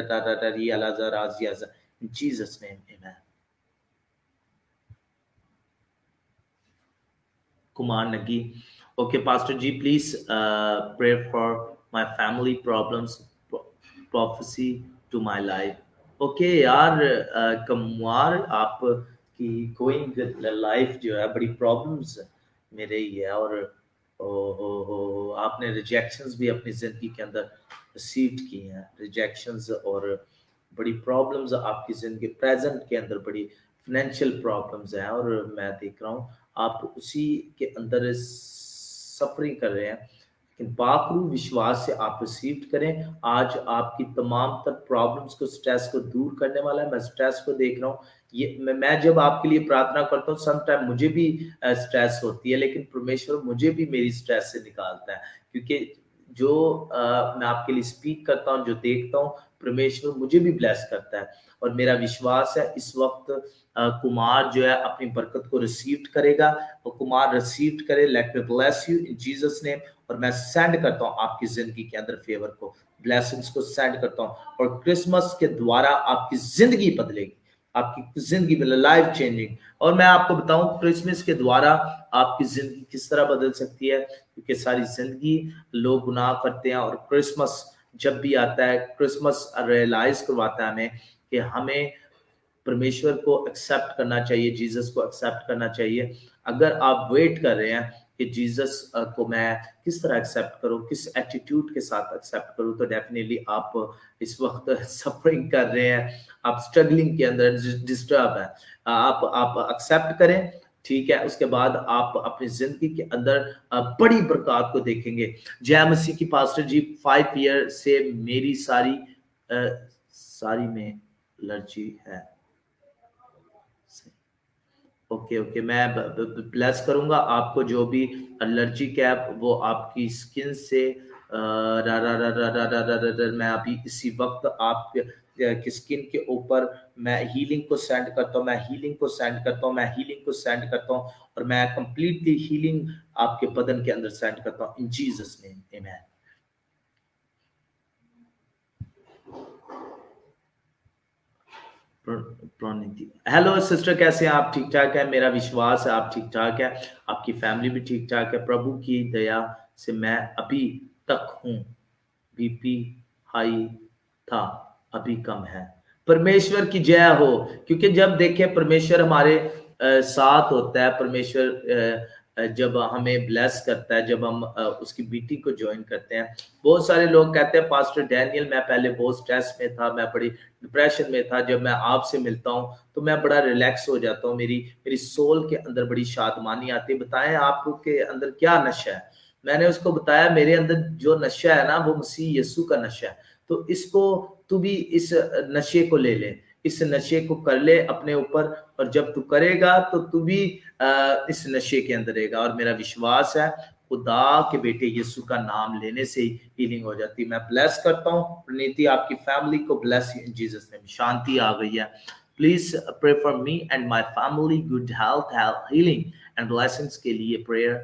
in Jesus name, amen. Kumar Nagi. Okay, Pastor G, please pray for my family problems, prophecy to my life. Okay यार, कुमार आपकी गोइंग लाइफ जो है बड़ी प्रॉब्लम्स में रही है और आपने रिजेक्शंस भी अपनी जिंदगी के अंदर रिसीव की हैं, रिजेक्शंस और बड़ी प्रॉब्लम्स आपकी जिंदगी प्रेजेंट के अंदर, बड़ी फाइनेंशियल प्रॉब्लम्स हैं और मैं देख रहा हूँ आप उसी के अंदर सफरिंग कर रहे हैं, लेकिन बाखरू विश्वास से आप रिसीव करें। आज आपकी तमाम तर प्रॉब्लम्स को, स्ट्रेस को दूर करने वाला है। मैं स्ट्रेस को देख रहा हूँ, ये मैं जब आपके लिए प्रार्थना करता हूँ, सम टाइम मुझे भी स्ट्रेस होती है, लेकिन परमेश्वर मुझे भी मेरी स्ट्रेस से निकालता है, क्योंकि जो मैं आपके लिए स्पीक करता हूँ, जो देखता हूँ, परमेश्वर मुझे भी ब्लेस करता है। और मेरा विश्वास है इस वक्त कुमार जो है अपनी बरकत को रिसीव करेगा, और कुमार रिसीव करे। Late me bless you in Jesus name. और मैं सेंड करता हूँ आपकी जिंदगी के अंदर फेवर को, ब्लेसिंग्स को सेंड करता हूँ, और क्रिसमस के द्वारा आपकी जिंदगी बदलेगी, आपकी जिंदगी में लाइफ चेंजिंग। और मैं आपको बताऊं क्रिसमस के द्वारा आपकी जिंदगी किस तरह बदल सकती है, क्योंकि सारी जिंदगी लोग गुनाह करते हैं और क्रिसमस जब भी आता है, क्रिसमस रियलाइज करवाता है हमें कि हमें परमेश्वर को एक्सेप्ट करना चाहिए, जीसस को एक्सेप्ट करना चाहिए। अगर आप वेट कर रहे हैं कि जीसस को मैं किस तरह एक्सेप्ट करूं, किस एटीट्यूड के साथ एक्सेप्ट करूं, तो डेफिनेटली आप इस वक्त सफरिंग कर रहे हैं, आप स्ट्रगलिंग के अंदर डिस्टर्ब है। आप एक्सेप्ट करें, ठीक है, उसके बाद आप अपनी जिंदगी के अंदर बड़ी बरकत को देखेंगे। जय मसीह की पास्टर जी, 5 ईयर से मेरी सारी में एलर्जी है। ओके ओके, मैं ब्लेस करूंगा आपको, जो भी एलर्जी कैप वो आपकी स्किन से मैं अभी इसी वक्त आप की स्किन के ऊपर मैं हीलिंग को सेंड करता हूँ, मैं हीलिंग को सेंड करता हूँ, मैं हीलिंग को सेंड करता हूँ, और मैं कंप्लीटली हीलिंग आपके बदन के अंदर सेंड करता हूँ in Jesus name, amen. Praniti, hello sister, कैसे हैं आप? ठीक ठाक है, मेरा विश्वास है आप ठीक ठाक है, आपकी फैमिली भी ठीक ठाक है। प्रभु की दया से मैं अभी तक हूँ। बीपी हाई था, अभी कम है। परमेश्वर की जय हो। क्योंकि जब देखे परमेश्वर हमारे साथ होता है, परमेश्वर जब हमें ब्लेस करता है, जब हम उसकी मीटिंग को ज्वाइन करते हैं। बहुत सारे लोग कहते हैं पास्टर डैनियल, मैं पहले बहुत स्ट्रेस में था, मैं बड़ी डिप्रेशन में था, जब मैं आपसे मिलता हूँ तो मैं बड़ा रिलैक्स हो जाता हूँ, मेरी मेरी सोल के अंदर बड़ी शादमानी आती है। बताएं आपके अंदर क्या नशा है? मैंने उसको बताया मेरे अंदर जो नशा है ना वो मसीह यीशु का नशा है। तो इसको तू भी इस नशे को ले ले, इस नशे को कर ले अपने ऊपर, और जब तू करेगा तो तू भी इस नशे के अंदर रहेगा। और मेरा विश्वास है खुदा के बेटे यीशु का नाम लेने से ही हीलिंग हो जाती है। मैं ब्लेस करता हूँ प्रणीति, आपकी फैमिली को ब्लेस इन जीसस नेम। शांति आ गई है। Please pray for me and my family, good health, healing and blessings के लिए prayer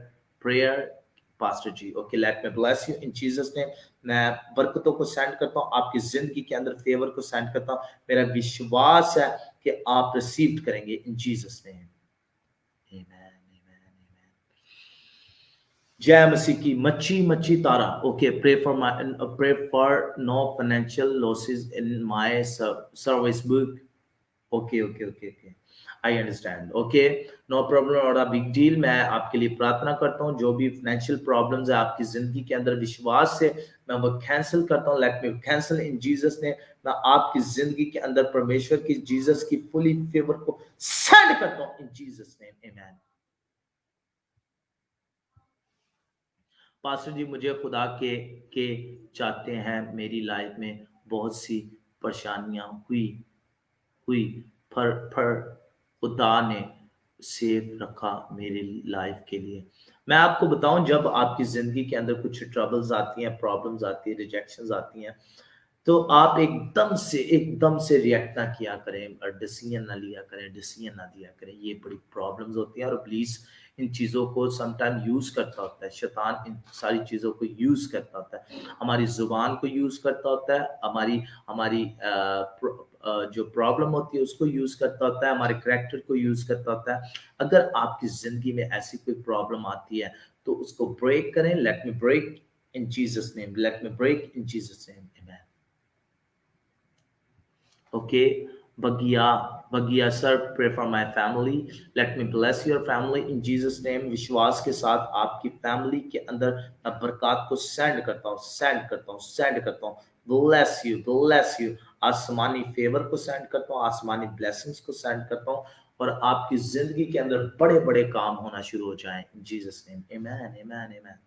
prayer pastor ji. Okay, let me bless you in Jesus name. मैं बरकतों को सेंड करता हूँ आपकी जिंदगी के अंदर, फेवर को सेंड करता हूँ। मेरा विश्वास है कि आप रिसीव करेंगे इन जीसस नेम। आमेन, आमेन, आमेन। जय मसीह की। मच्छी मच्छी तारा, okay, pray for no financial losses in my service book. Okay okay okay okay, I understand. Okay, no problem और अ बिग डील। मैं आपके लिए प्रार्थना करता हूँ, जो भी फाइनेंशियल प्रॉब्लम्स है आपकी जिंदगी के अंदर, विश्वास से मैं वो कैंसिल करता हूँ। लेट मी कैंसिल इन जीसस ने। मैं आपकी जिंदगी के अंदर परमेश्वर की, जीसस की फुली फेवर को सेंड करता हूँ in Jesus name. Amen. Pastor ji, मुझे खुदा के चाहते हैं, मेरी लाइफ में बहुत सी परेशानियां हुई हुई पर खुदा ने सेफ रखा मेरी लाइफ के लिए। मैं आपको बताऊं, जब आपकी जिंदगी के अंदर कुछ ट्रबल्स आती हैं, प्रॉब्लम्स आती है, रिजेक्शंस आती हैं, तो आप एकदम से रिएक्ट ना किया करें और डिसीजन ना लिया करें, डिसीजन ना दिया करें। ये बड़ी प्रॉब्लम्स होती हैं और प्लीज इन चीज़ों को समटाइम यूज करता होता है शैतान, इन सारी चीज़ों को यूज करता होता है, हमारी जुबान को यूज करता होता है, हमारी हमारी जो प्रॉब्लम होती है उसको यूज करता होता है, हमारे करैक्टर को यूज करता होता है। अगर आपकी जिंदगी में ऐसी कोई प्रॉब्लम आती है तो उसको ब्रेक करें। Let me break in Jesus name, let me break in Jesus name. Amen. Okay, Bagia sir, pray for my family. Let me bless your family in Jesus name. विश्वास के साथ आपकी फैमिली के अंदर मैं बरकत को सेंड करता हूँ, सेंड करता हूँ, सेंड करता हूँ। Bless you, bless you. आसमानी फेवर को सेंड करता हूँ, आसमानी ब्लेसिंग्स को सेंड करता हूँ, और आपकी जिंदगी के अंदर बड़े बड़े काम होना शुरू हो जाएं in Jesus name. Amen, amen, amen.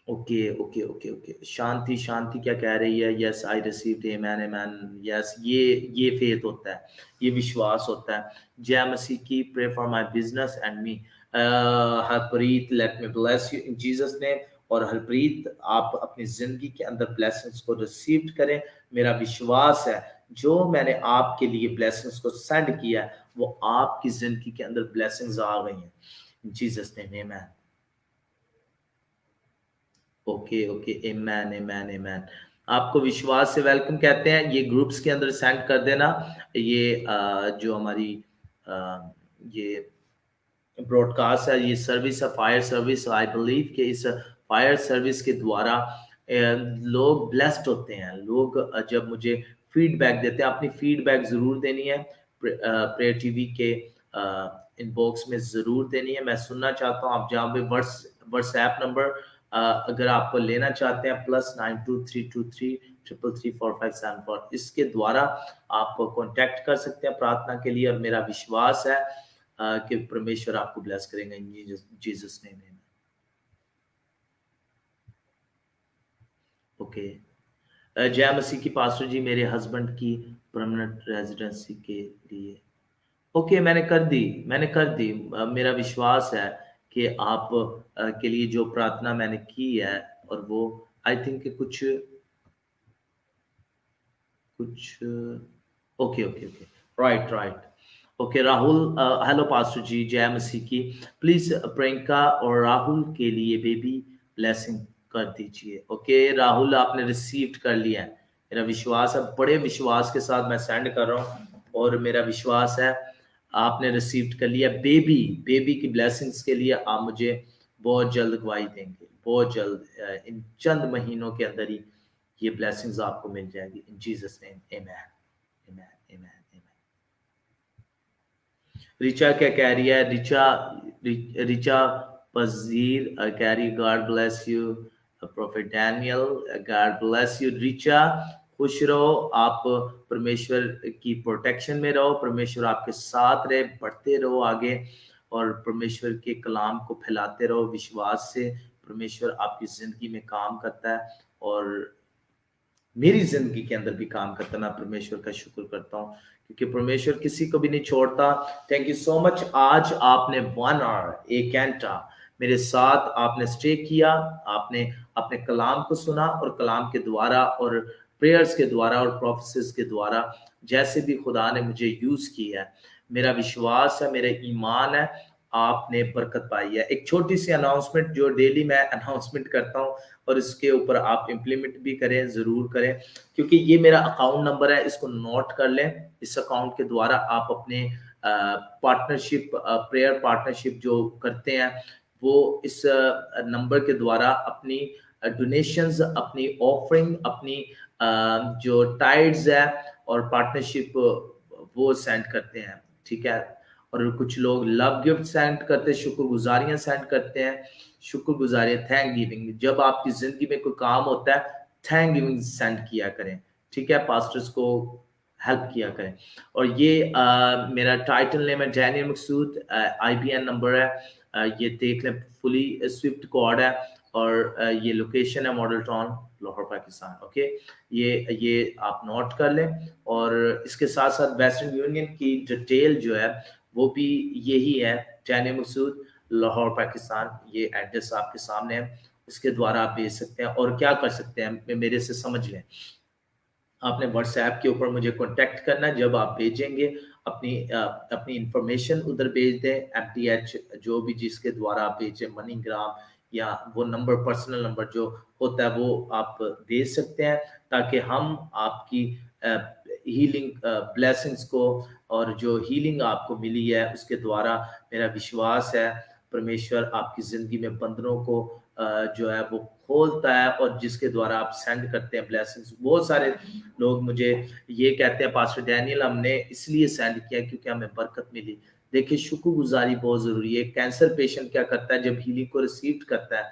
Okay okay okay okay, Shanti Shanti क्या कह रही है? Yes I received, amen amen. Yes, ये फेथ होता है, ये विश्वास होता है। जय मसीह की। Pray for my business and me. Harpreet, let me bless you in Jesus name. और हरप्रीत, आप अपनी जिंदगी के अंदर ब्लेसिंग्स को रिसीव करें। मेरा विश्वास है जो मैंने आपके लिए ब्लेसिंग्स को सेंड किया है वो आपकी जिंदगी के अंदर ब्लेसिंग्स आ गई हैं जीसस नेम। आमेन। ओके ओके, आमेन आमेन आमेन। आपको विश्वास से वेलकम कहते हैं। ये ग्रुप्स के अंदर सेंड कर देना। ये जो हमारी ये ब्रॉडकास्ट है, ये सर्विस है, फायर सर्विस। आई बिलीव कि इस फायर सर्विस के द्वारा लोग ब्लेस्ड होते हैं। लोग जब मुझे फीडबैक देते हैं, अपनी फीडबैक जरूर देनी है, प्रेयर टीवी के इनबॉक्स में जरूर देनी है। मैं सुनना चाहता हूँ। आप जहाँ पे व्हाट्सएप नंबर अगर आप लेना चाहते हैं, +923233334574, इसके द्वारा आप कांटेक्ट कर सकते हैं प्रार्थना के लिए। और मेरा विश्वास है कि परमेश्वर आपको ब्लेस करेंगे इन जीसस नेम। ओके, जय मसीह की। पास्टर जी, मेरे हस्बैंड की परमानेंट रेजिडेंसी के लिए। ओके, मैंने कर दी। मेरा विश्वास है कि आप के लिए जो प्रार्थना मैंने की है, और वो आई थिंक कुछ कुछ okay okay okay, right right. Okay Rahul, hello pastor ji, जय मसीह की। प्लीज प्रियंका और राहुल के लिए बेबी ब्लेसिंग कर दीजिए। ओके राहुल, आपने रिसीव्ड कर लिया है। मेरा विश्वास है, बड़े विश्वास के साथ मैं सेंड कर रहा हूँ और मेरा विश्वास है आपने रिसीव कर लिया। बेबी बेबी की ब्लेसिंग्स के लिए आप मुझे बहुत जल्द गवाही देंगे, बहुत जल्द, इन चंद महीनों के अंदर ही ये ब्लेसिंग्स आपको मिल जाएगी। In Jesus name, amen, amen, amen, amen. Richa क्या कह रही है? रिचा पजीर कह रही, God bless you prophet Daniel, God bless you Richa. खुश रहो आप, परमेश्वर की प्रोटेक्शन में रहो, परमेश्वर आपके साथ रहे, बढ़ते रहो आगे और परमेश्वर के कलाम को फैलाते रहो विश्वास से। परमेश्वर आपकी जिंदगी में काम करता है और मेरी जिंदगी के अंदर भी काम करता है। मैं परमेश्वर का शुक्र करता हूँ क्योंकि परमेश्वर किसी को भी नहीं छोड़ता। Thank you so much. आज आपने 1 आवर 1 घंटा मेरे साथ आपने स्टे किया, आपने अपने कलाम को सुना और कलाम के द्वारा और प्रेयर्स के द्वारा और प्रोफेसिस के द्वारा जैसे भी खुदा ने मुझे यूज किया है, मेरा विश्वास है, मेरा ईमान है, आपने बरकत पाई है। एक छोटी सी अनाउंसमेंट जो डेली मैं अनाउंसमेंट करता हूँ और इसके ऊपर आप इम्प्लीमेंट भी करें, जरूर करें, क्योंकि ये मेरा अकाउंट नंबर है, इसको नोट कर लें। इस अकाउंट के द्वारा आप अपने पार्टनरशिप, प्रेयर पार्टनरशिप जो करते हैं वो इस नंबर के द्वारा अपनी डोनेशंस, अपनी ऑफरिंग, अपनी जो टाइड्स है और पार्टनरशिप वो सेंड करते हैं, ठीक है। और कुछ लोग लव गिफ्ट सेंड करते हैं, शुक्रगुजारियां सेंड करते हैं, शुक्रगुजारियां, थैंक गिविंग। जब आपकी जिंदगी में कोई काम होता है, थैंक गिविंग सेंड किया करें, ठीक है, पास्टर्स को हेल्प किया करें। और ये मेरा टाइटल नेम है डैनियल मकसूद, IBN नंबर है, ये देख लें, फुली स्विफ्ट कोड है और ये लोकेशन है model town Lahore Pakistan. Okay, ये आप नोट कर लें। और इसके साथ साथ वेस्टर्न यूनियन की डिटेल जो है वो भी यही है, डैनियल मकसूद लाहौर पाकिस्तान, ये एड्रेस आपके सामने है, इसके द्वारा आप भेज सकते हैं। और क्या कर सकते हैं मेरे से समझ लें, आपने व्हाट्सएप के ऊपर मुझे कांटेक्ट करना है। जब आप भेजेंगे अपनी इंफॉर्मेशन उधर भेज दें, MTH जो भी जिसके द्वारा आप भेजें, मनीग्राम या वो नंबर, पर्सनल नंबर जो होता है वो आप दे सकते हैं, ताकि हम आपकी हीलिंग ब्लेसिंग्स को और जो हीलिंग आपको मिली है उसके द्वारा मेरा विश्वास है परमेश्वर आपकी जिंदगी में बंधनों को जो है वो खोलता है, और जिसके द्वारा आप सेंड करते हैं ब्लेसिंग्स। बहुत सारे लोग मुझे ये कहते हैं, पास्टर डैनियल हमने इसलिए सेंड किया क्योंकि हमें बरकत मिली। देखिए, शुक्रगुजारी बहुत जरूरी है। कैंसर पेशेंट क्या करता है जब हीलिंग को रिसीव करता है,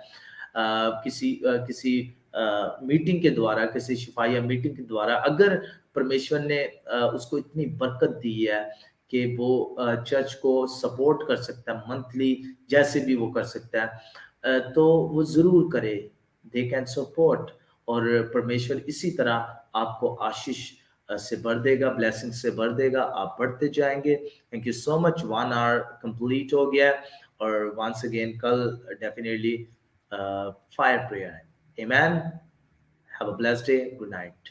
किसी मीटिंग के द्वारा, किसी शिफाया मीटिंग के द्वारा, अगर परमेश्वर ने उसको इतनी बरकत दी है कि वो चर्च को सपोर्ट कर सकता है मंथली, जैसे भी वो कर सकता है, तो वो जरूर करे, दे कैन सपोर्ट। और परमेश्वर इसी तरह आपको आशीष से भर देगा, ब्लेसिंग से भर देगा, आप बढ़ते जाएंगे। Thank you so much. 1 hour complete हो गया और वंस अगेन कल डेफिनेटली फायर प्रेयर है। आमेन। Have a blessed day, good night.